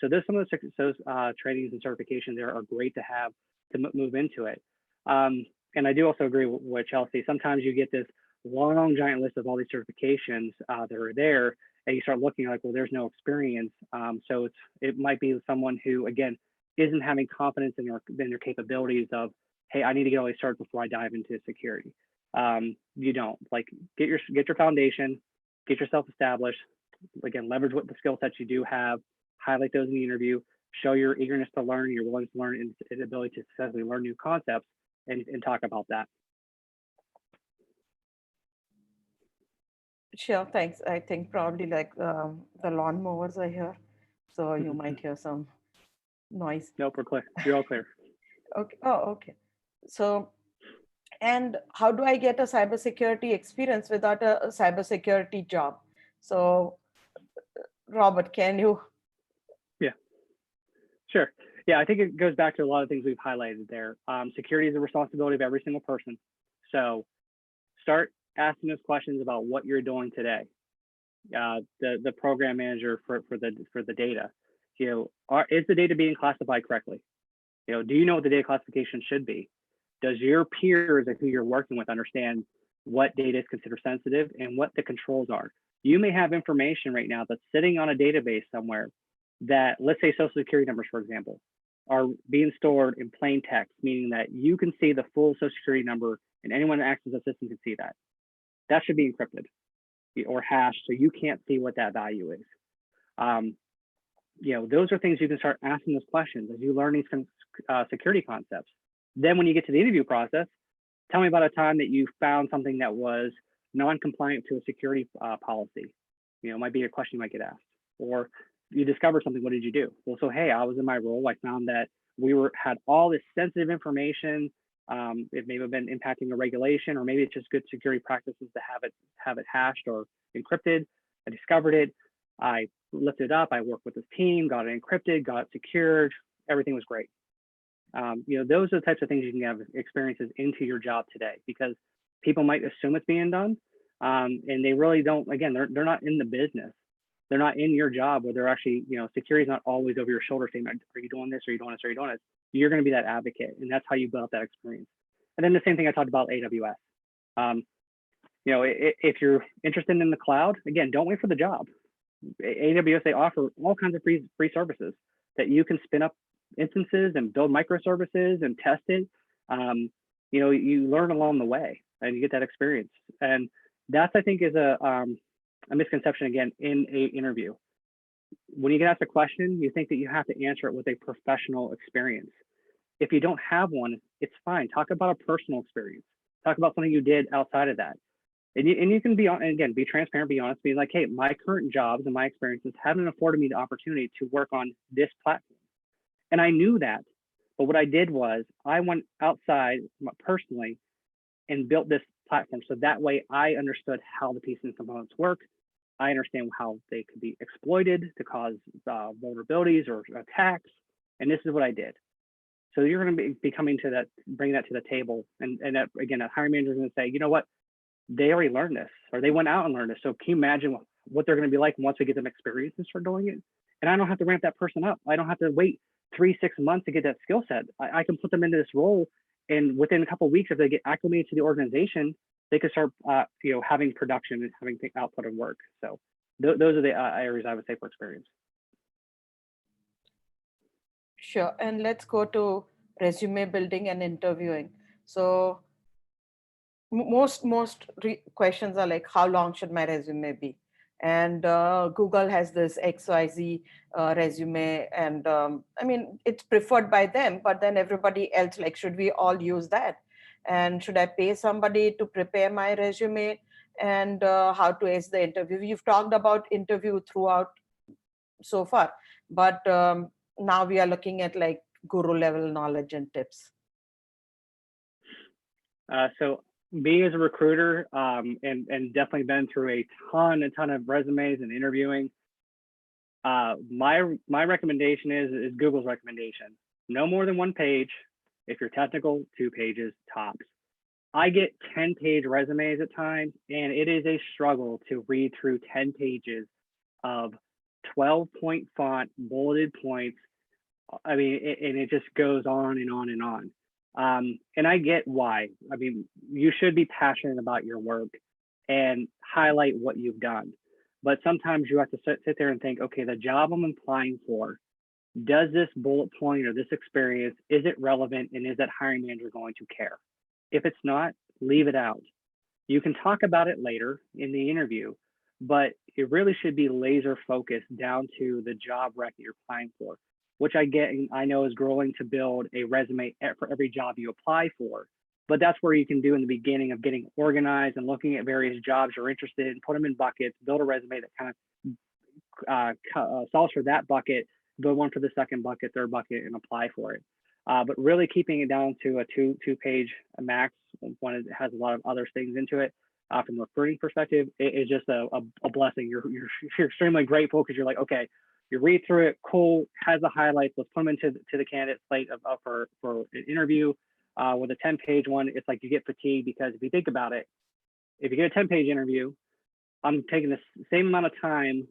Speaker 2: So there's some of those trainings and certifications there are great to have to move into it. And I do also agree with Chelsea. Sometimes you get this long, giant list of all these certifications that are there, and you start looking like, well, there's no experience. So it might be someone who, again, isn't having confidence in their capabilities of, hey, I need to get all these started before I dive into security. You don't. Like, get your foundation, get yourself established. Again, leverage what the skill sets you do have, highlight those in the interview, show your eagerness to learn, your willingness to learn, and ability to successfully learn new concepts, and talk about that.
Speaker 1: Sure, thanks. I think probably like the lawnmowers are here, so you might hear some noise.
Speaker 2: Nope, we're clear. You're all clear.
Speaker 1: Okay. Oh, okay. So, and how do I get a cybersecurity experience without a cybersecurity job? So, Robert, can you?
Speaker 2: Yeah, sure. Yeah, I think it goes back to a lot of things we've highlighted there. Security is a responsibility of every single person. So start asking those questions about what you're doing today. The program manager for the data, is the data being classified correctly? Do you know what the data classification should be? Does your peers and who you're working with understand what data is considered sensitive and what the controls are? You may have information right now that's sitting on a database somewhere that, let's say social security numbers, for example, are being stored in plain text, meaning that you can see the full social security number and anyone that accesses the system can see that. That should be encrypted or hashed, so you can't see what that value is. Those are things you can start asking those questions as you learn these security concepts. Then when you get to the interview process, tell me about a time that you found something that was non-compliant to a security policy. It might be a question you might get asked. Or you discovered something, what did you do? Well, so hey, I was in my role, I found that we had all this sensitive information. It may have been impacting a regulation, or maybe it's just good security practices to have it hashed or encrypted. I discovered it. I lifted it up. I worked with this team, got it encrypted, got it secured. Everything was great. Those are the types of things you can have experiences into your job today, because people might assume it's being done, and they really don't. Again, they're not in the business. They're not in your job where they're actually, security is not always over your shoulder saying, are you doing this? Are you doing this? Are you doing this? You're going to be that advocate, and that's how you build up that experience. And then the same thing I talked about AWS. If you're interested in the cloud, again, don't wait for the job. AWS, they offer all kinds of free services that you can spin up instances and build microservices and test it. You learn along the way and you get that experience. And that's, I think, is a misconception, again, in an interview. When you get asked a question, you think that you have to answer it with a professional experience. If you don't have one, it's fine. Talk about a personal experience. Talk about something you did outside of that. And you can be, again, be transparent, be honest, be like, hey, my current jobs and my experiences haven't afforded me the opportunity to work on this platform. And I knew that. But what I did was I went outside personally and built this platform. So that way I understood how the pieces and components work. I understand how they could be exploited to cause vulnerabilities or attacks. And this is what I did. So you're going to be coming to that, bring that to the table. And that, again, a hiring manager is going to say, you know what? They already learned this, or they went out and learned this. So can you imagine what they're going to be like once we get them experience and start doing it? And I don't have to ramp that person up. I don't have to wait 3-6 months to get that skill set. I can put them into this role, and within a couple of weeks, if they get acclimated to the organization, they can start, having production and having output and work. So those are the areas I would say for experience.
Speaker 1: Sure. And let's go to resume building and interviewing. So most questions are like, how long should my resume be? And Google has this XYZ resume, and I mean, it's preferred by them, but then everybody else, like, should we all use that? And should I pay somebody to prepare my resume? And how to ace the interview? You've talked about interview throughout so far, but now we are looking at like guru level knowledge and tips.
Speaker 2: So me as a recruiter, and definitely been through a ton of resumes and interviewing. My recommendation is Google's recommendation. No more than 1 page. If you're technical, 2 pages tops. I get 10-page resumes at times, and it is a struggle to read through 10 pages of 12-point font, bulleted points. I mean, and it just goes on and on and on. And I get why. I mean, you should be passionate about your work and highlight what you've done. But sometimes you have to sit there and think, okay, the job I'm applying for, does this bullet point or this experience, is it relevant, and is that hiring manager going to care? If it's not, leave it out. You can talk about it later in the interview, but it really should be laser focused down to the job rec that you're applying for, which I get and I know is growing to build a resume for every job you apply for. But that's where you can do in the beginning of getting organized and looking at various jobs you're interested in, put them in buckets, build a resume that kind of solves for that bucket, build one for the second bucket, third bucket, and apply for it. But really keeping it down to a two-page max when it has a lot of other things into it. From a recruiting perspective, it is just a blessing. You're extremely grateful because you're like, okay, you read through it, cool, has the highlights, let's put them into the candidate slate for an interview. With a 10-page one, it's like you get fatigued because if you think about it, if you get a 10-page interview, I'm taking the same amount of time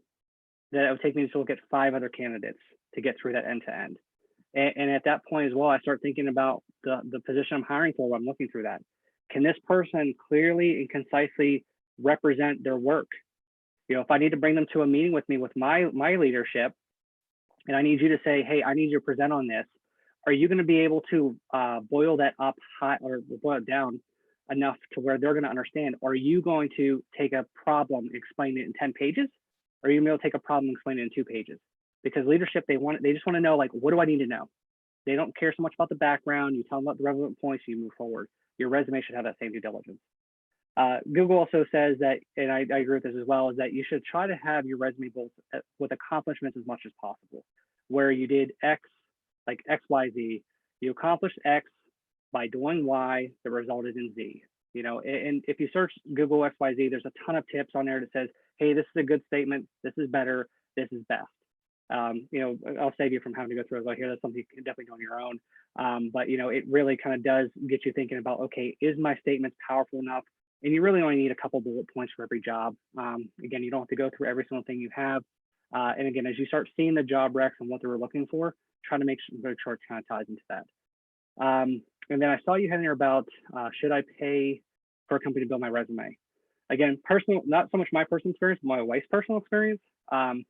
Speaker 2: that it would take me to look at 5 other candidates to get through that end to end. And at that point as well, I start thinking about the position I'm hiring for when I'm looking through that. Can this person clearly and concisely represent their work? You know, if I need to bring them to a meeting with me with my leadership, and I need you to say, hey, I need you to present on this, are you going to be able to boil that up high or boil it down enough to where they're going to understand? Or are you going to take a problem, explain it in 10 pages? Or are you going to be able to take a problem and explain it in 2 pages? Because leadership, they just want to know, like, what do I need to know? They don't care so much about the background. You tell them about the relevant points, you move forward. Your resume should have that same due diligence. Google also says that, and I agree with this as well, is that you should try to have your resume both with accomplishments as much as possible, where you did X, like X, Y, Z, you accomplished X by doing Y that resulted in Z. You know, and if you search Google X, Y, Z, there's a ton of tips on there that says, hey, this is a good statement, this is better, this is best. You know, I'll save you from having to go through it here. That's something you can definitely do on your own. But, you know, it really kind of does get you thinking about, okay, is my statement powerful enough? And you really only need a couple bullet points for every job. Again, you don't have to go through every single thing you have. And again, as you start seeing the job recs and what they were looking for, try to make sure it kind of ties into that. And then I saw you had in there about, should I pay for a company to build my resume? Again, personal, not so much my personal experience, but my wife's personal experience. Again,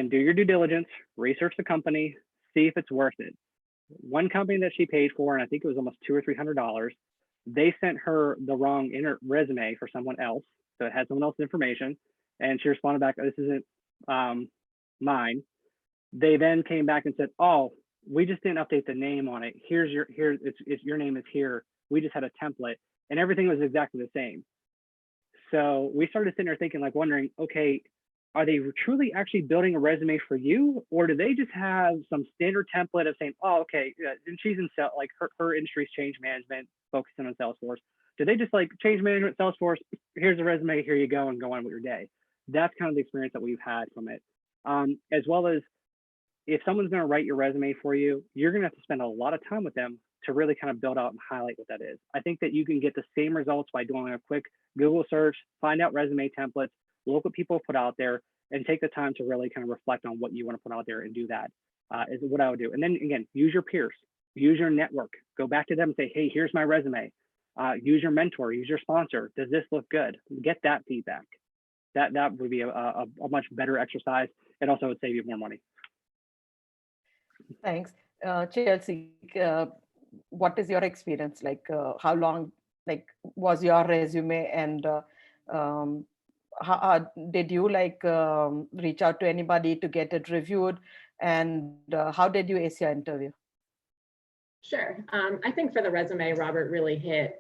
Speaker 2: do your due diligence, research the company, see if it's worth it. One company that she paid for, and I think it was almost $200 or $300, they sent her the wrong resume for someone else. So it had someone else's information. And she responded back, this isn't mine. They then came back and said, oh, we just didn't update the name on it. Your name is here. We just had a template and everything was exactly the same. So we started sitting there thinking, like, wondering, okay, are they truly actually building a resume for you? Or do they just have some standard template of saying, oh, okay, and she's in like her industry's change management, focusing on Salesforce. Do they just like change management, Salesforce, here's a resume, here you go, and go on with your day? That's kind of the experience that we've had from it. As well as if someone's going to write your resume for you, you're going to have to spend a lot of time with them to really kind of build out and highlight what that is. I think that you can get the same results by doing a quick Google search, find out resume templates, look what people put out there, and take the time to really kind of reflect on what you want to put out there and do that is what I would do. And then again, use your peers, use your network, go back to them and say, hey, here's my resume. Use your mentor, use your sponsor. Does this look good? Get that feedback. That would be a much better exercise. It also would save you more money.
Speaker 1: Thanks. Chelsea, what is your experience? Like, how long, like, was your resume, and how did you reach out to anybody to get it reviewed, and how did you ace your interview?
Speaker 3: Sure. I think for the resume, Robert really hit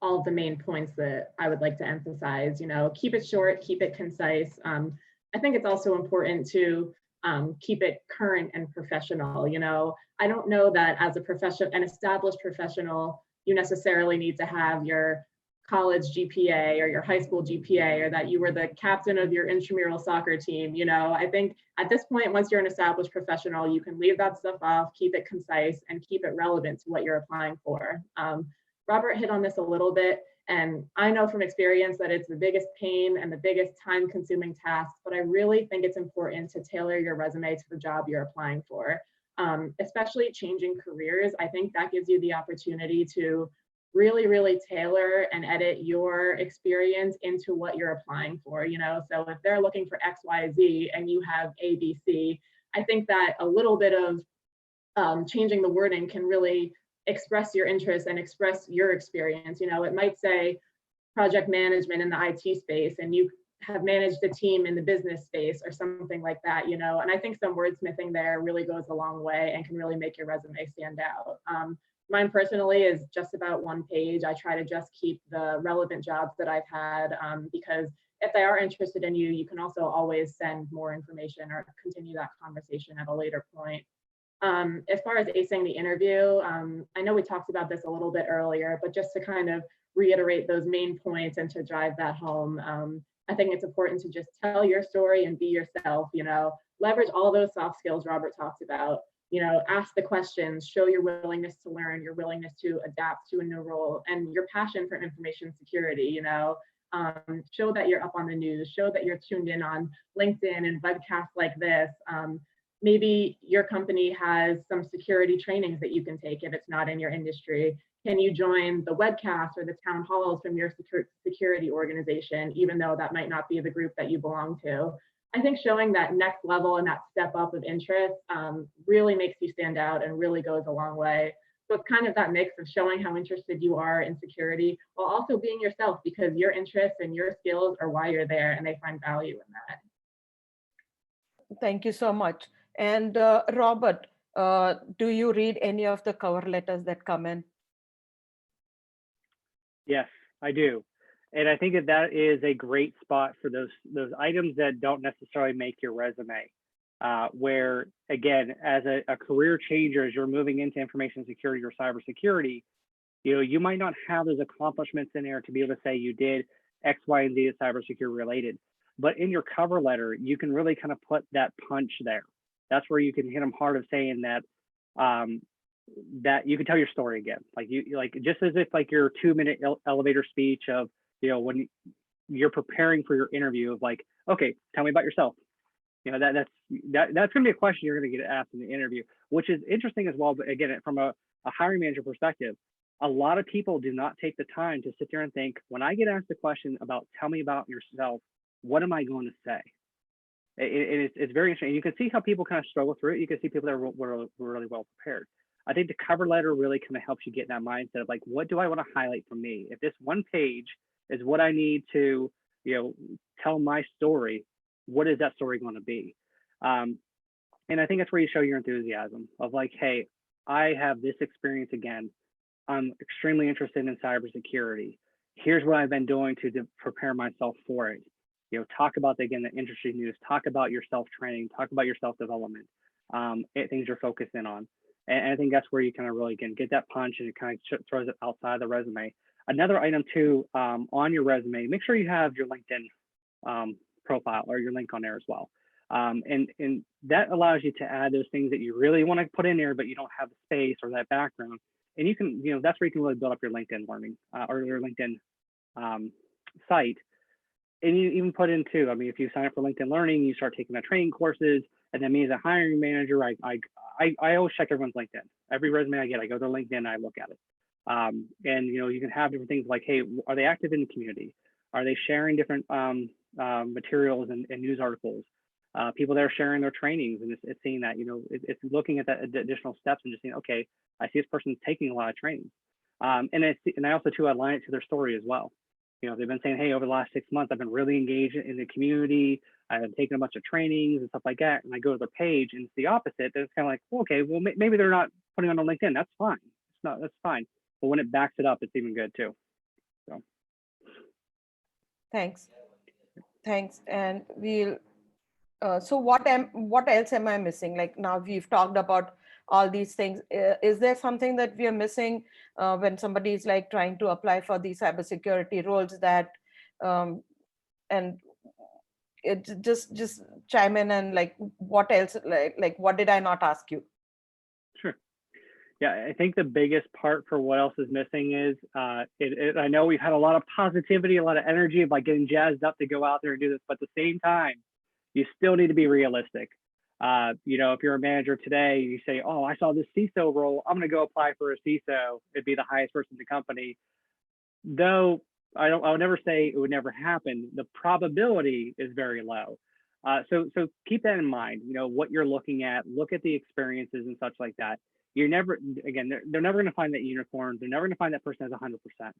Speaker 3: all of the main points that I would like to emphasize. You know, keep it short, keep it concise. I think it's also important to keep it current and professional. You know, I don't know that as an established professional, you necessarily need to have your college GPA or your high school GPA, or that you were the captain of your intramural soccer team. You know, I think at this point, once you're an established professional, you can leave that stuff off, keep it concise, and keep it relevant to what you're applying for. Robert hit on this a little bit, and I know from experience that it's the biggest pain and the biggest time-consuming task, but I really think it's important to tailor your resume to the job you're applying for. Especially changing careers, I think that gives you the opportunity to really tailor and edit your experience into what you're applying for. You know, so if they're looking for XYZ and you have ABC, I think that a little bit of changing the wording can really express your interest and express your experience. You know, it might say project management in the IT space and you have managed a team in the business space or something like that, you know, and I think some wordsmithing there really goes a long way and can really make your resume stand out. Mine personally is just about 1 page. I try to just keep the relevant jobs that I've had, because if they are interested in you, you can also always send more information or continue that conversation at a later point. As far as acing the interview, I know we talked about this a little bit earlier, but just to kind of reiterate those main points and to drive that home, I think it's important to just tell your story and be yourself, you know, leverage all those soft skills Robert talked about, you know, ask the questions, show your willingness to learn, your willingness to adapt to a new role, and your passion for information security, you know, show that you're up on the news, show that you're tuned in on LinkedIn and webcasts like this. Maybe your company has some security trainings that you can take if it's not in your industry. Can you join the webcasts or the town halls from your security organization, even though that might not be the group that you belong to? I think showing that next level and that step up of interest really makes you stand out and really goes a long way. So it's kind of that mix of showing how interested you are in security while also being yourself, because your interests and your skills are why you're there and they find value in that.
Speaker 1: Thank you so much. And Robert, do you read any of the cover letters that come in?
Speaker 2: Yes, I do. And I think that is a great spot for those items that don't necessarily make your resume, where, again, as a career changer, as you're moving into information security or cybersecurity, you know, you might not have those accomplishments in there to be able to say you did X, Y, and Z that's cybersecurity related. But in your cover letter, you can really kind of put that punch there. That's where you can hit them hard of saying that that you can tell your story again, like just as if like your 2-minute elevator speech of, you know, when you're preparing for your interview of like, okay, tell me about yourself. You know, that's going to be a question you're going to get asked in the interview, which is interesting as well. But again, from a hiring manager perspective, a lot of people do not take the time to sit there and think, when I get asked a question about, tell me about yourself, what am I going to say? It's very interesting. You can see how people kind of struggle through it. You can see people that were really well prepared. I think the cover letter really kind of helps you get in that mindset of like, what do I want to highlight from me? If this 1 page is what I need to, you know, tell my story, what is that story going to be? And I think that's where you show your enthusiasm of like, hey, I have this experience again. I'm extremely interested in cybersecurity. Here's what I've been doing to prepare myself for it. You know, talk about, again, the industry news, talk about your self-training, talk about your self-development, things you're focused in on. And I think that's where you kind of really, again, get that punch and it kind of throws it outside the resume. Another item too, on your resume, make sure you have your LinkedIn profile or your link on there as well. And that allows you to add those things that you really want to put in there, but you don't have the space or that background. And you can, you know, that's where you can really build up your LinkedIn learning or your LinkedIn site. And you even put in too, I mean, if you sign up for LinkedIn Learning, you start taking the training courses, and then me as a hiring manager, I always check everyone's LinkedIn. Every resume I get, I go to LinkedIn, I look at it. And, you know, you can have different things like, hey, are they active in the community? Are they sharing different materials and news articles? People that are sharing their trainings, and it's seeing that, you know, it's looking at the additional steps and just saying, okay, I see this person's taking a lot of trainings. And I also too align it to their story as well. You know, they've been saying, hey, over the last 6 months, I've been really engaged in the community. I've taken a bunch of trainings and stuff like that. And I go to their page and it's the opposite. It's kind of like, well, okay, well, maybe they're not putting on LinkedIn. That's fine. That's fine. But when it backs it up, it's even good too. So.
Speaker 1: Thanks. And we'll, so what else am I missing? Like now we've talked about all these things. Is there something that we are missing when somebody is like trying to apply for these cybersecurity roles that, and it just chime in and like, what else, like what did I not ask you?
Speaker 2: Sure. Yeah, I think the biggest part for what else is missing is, I know we've had a lot of positivity, a lot of energy of like getting jazzed up to go out there and do this, but at the same time, you still need to be realistic. You know, if you're a manager today, you say, oh, I saw this CISO role, I'm going to go apply for a CISO. It'd be the highest person in the company. Though I would never say it would never happen. The probability is very low. So keep that in mind. You know, what you're looking at, look at the experiences and such like that. You're never, again, they're never going to find that unicorn. They're never going to find that person has 100%.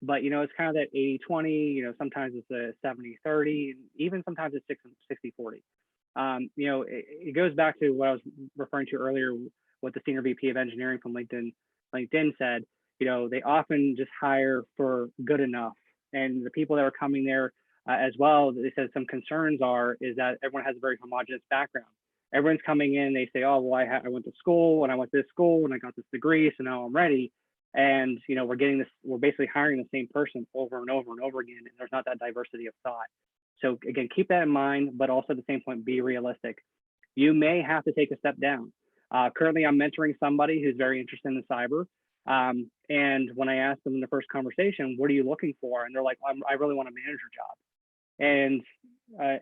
Speaker 2: But, you know, it's kind of that 80-20, you know, sometimes it's a 70-30, and even sometimes it's 60-40. You know, it goes back to what I was referring to earlier, what the senior VP of engineering from LinkedIn said. You know, they often just hire for good enough. And the people that are coming there as well, they said some concerns is that everyone has a very homogenous background. Everyone's coming in, they say, oh, well, I went to school and I went to this school and I got this degree, so now I'm ready. And, you know, we're basically hiring the same person over and over and over again. And there's not that diversity of thought. So again, keep that in mind, but also at the same point, be realistic. You may have to take a step down. Currently, I'm mentoring somebody who's very interested in cyber. And when I asked them in the first conversation, what are you looking for? And they're like, I really want a manager job. And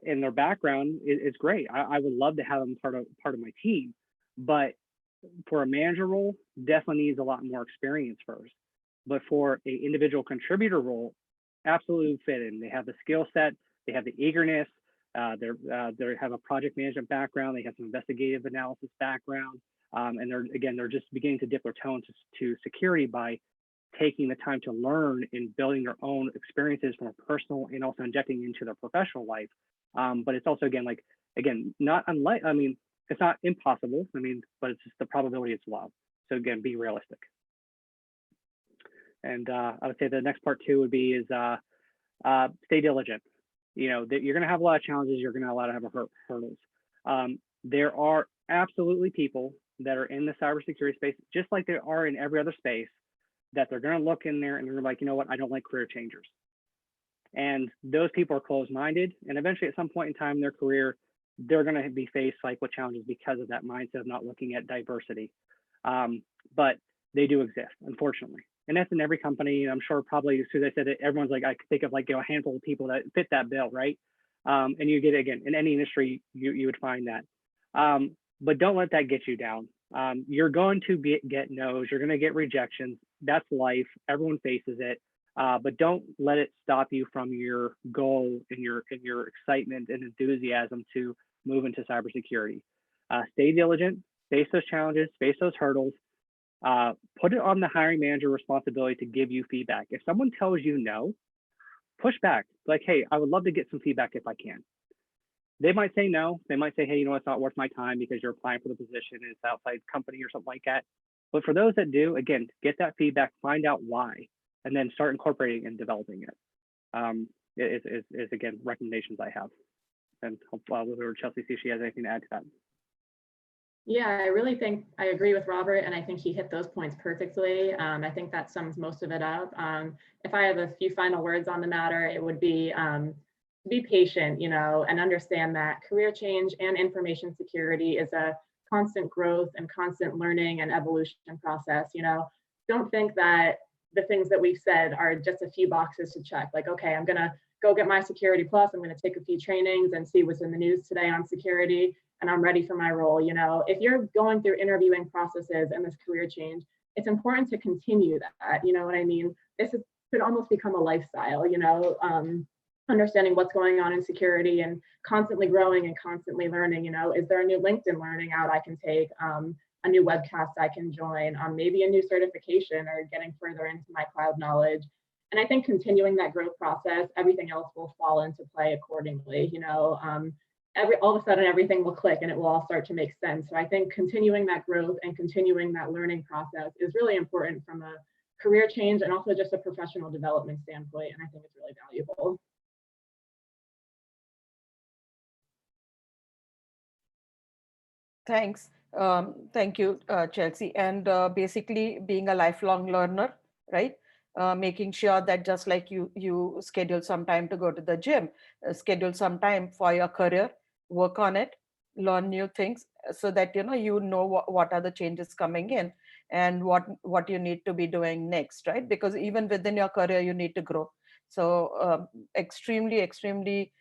Speaker 2: in their background, it's great. I would love to have them part of my team, but for a manager role, definitely needs a lot more experience first. But for an individual contributor role, absolutely fit in. They have the skill set, they have the eagerness, they have a project management background, they have some investigative analysis background, and they're just beginning to dip their toe into security by taking the time to learn and building their own experiences from a personal and also injecting into their professional life. But it's also, not unlike, I mean, it's not impossible, but it's just the probability is low. So again, be realistic. And I would say the next part too would be stay diligent. You know, you're going to have a lot of challenges. You're going to have hurdles. There are absolutely people that are in the cybersecurity space, just like there are in every other space, that they're going to look in there and they're like, you know what, I don't like career changers. And those people are closed-minded. And eventually at some point in time in their career, they're going to be faced with challenges because of that mindset of not looking at diversity. But they do exist, unfortunately. And that's in every company. I'm sure probably as soon as I said it, everyone's like, I could think of a handful of people that fit that bill, right? And you get, again, in any industry, you would find that. But don't let that get you down. You're going to get no's, you're going to get rejections. That's life. Everyone faces it. But don't let it stop you from your goal and your excitement and enthusiasm to move into cybersecurity. Stay diligent, face those challenges, face those hurdles. Put it on the hiring manager responsibility to give you feedback. If someone tells you no, push back. Like, hey, I would love to get some feedback if I can. They might say no. They might say, hey, you know, it's not worth my time because you're applying for the position and it's outside company or something like that. But for those that do, again, get that feedback, find out why, and then start incorporating and developing it. Is again, recommendations I have. And hopefully we'll Chelsea see if she has anything to add to that.
Speaker 3: Yeah, I really think I agree with Robert, and I think he hit those points perfectly. I think that sums most of it up. If I have a few final words on the matter, it would be patient, you know, and understand that career change and information security is a constant growth and constant learning and evolution process. You know, don't think that the things that we've said are just a few boxes to check. Like, okay, I'm gonna go get my Security Plus. I'm gonna take a few trainings and see what's in the news today on security, and I'm ready for my role. You know, if you're going through interviewing processes and this career change, it's important to continue that. You know what I mean? This could almost become a lifestyle. You know, understanding what's going on in security and constantly growing and constantly learning. You know, is there a new LinkedIn learning out I can take? A new webcast I can join, maybe a new certification or getting further into my cloud knowledge. And I think continuing that growth process, everything else will fall into play accordingly. You know, all of a sudden everything will click and it will all start to make sense. So I think continuing that growth and continuing that learning process is really important from a career change and also just a professional development standpoint. And I think it's really valuable.
Speaker 1: Thanks. Thank you, Chelsea. And basically being a lifelong learner, right? Making sure that just like you schedule some time to go to the gym, schedule some time for your career, work on it, learn new things, so that you know what are the changes coming in and what you need to be doing next, right? Because even within your career, you need to grow. So extremely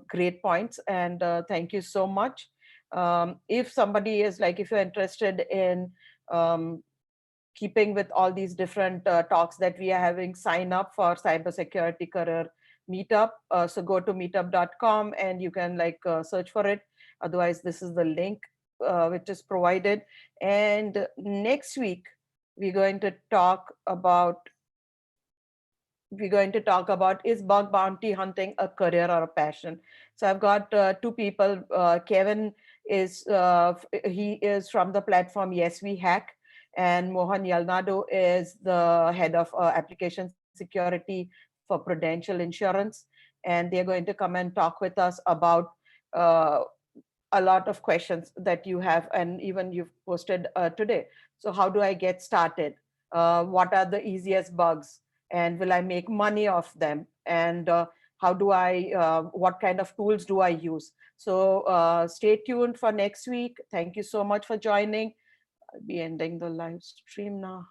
Speaker 1: great points, and thank you so much. If somebody is like, if you're interested in um, keeping with all these different talks that we are having, sign up for cybersecurity career meetup. So go to meetup.com and you can like search for it. Otherwise, this is the link which is provided. And next week, we're going to talk about is bug bounty hunting a career or a passion. So I've got two people. Kevin he is from the platform Yes We Hack, and Mohan Yalnado is the head of application security for Prudential Insurance, and they're going to come and talk with us about uh, a lot of questions that you have, and even you've posted today. So how do I get started? What are the easiest bugs? And will I make money off them? And how do what kind of tools do I use? So stay tuned for next week. Thank you so much for joining. I'll be ending the live stream now.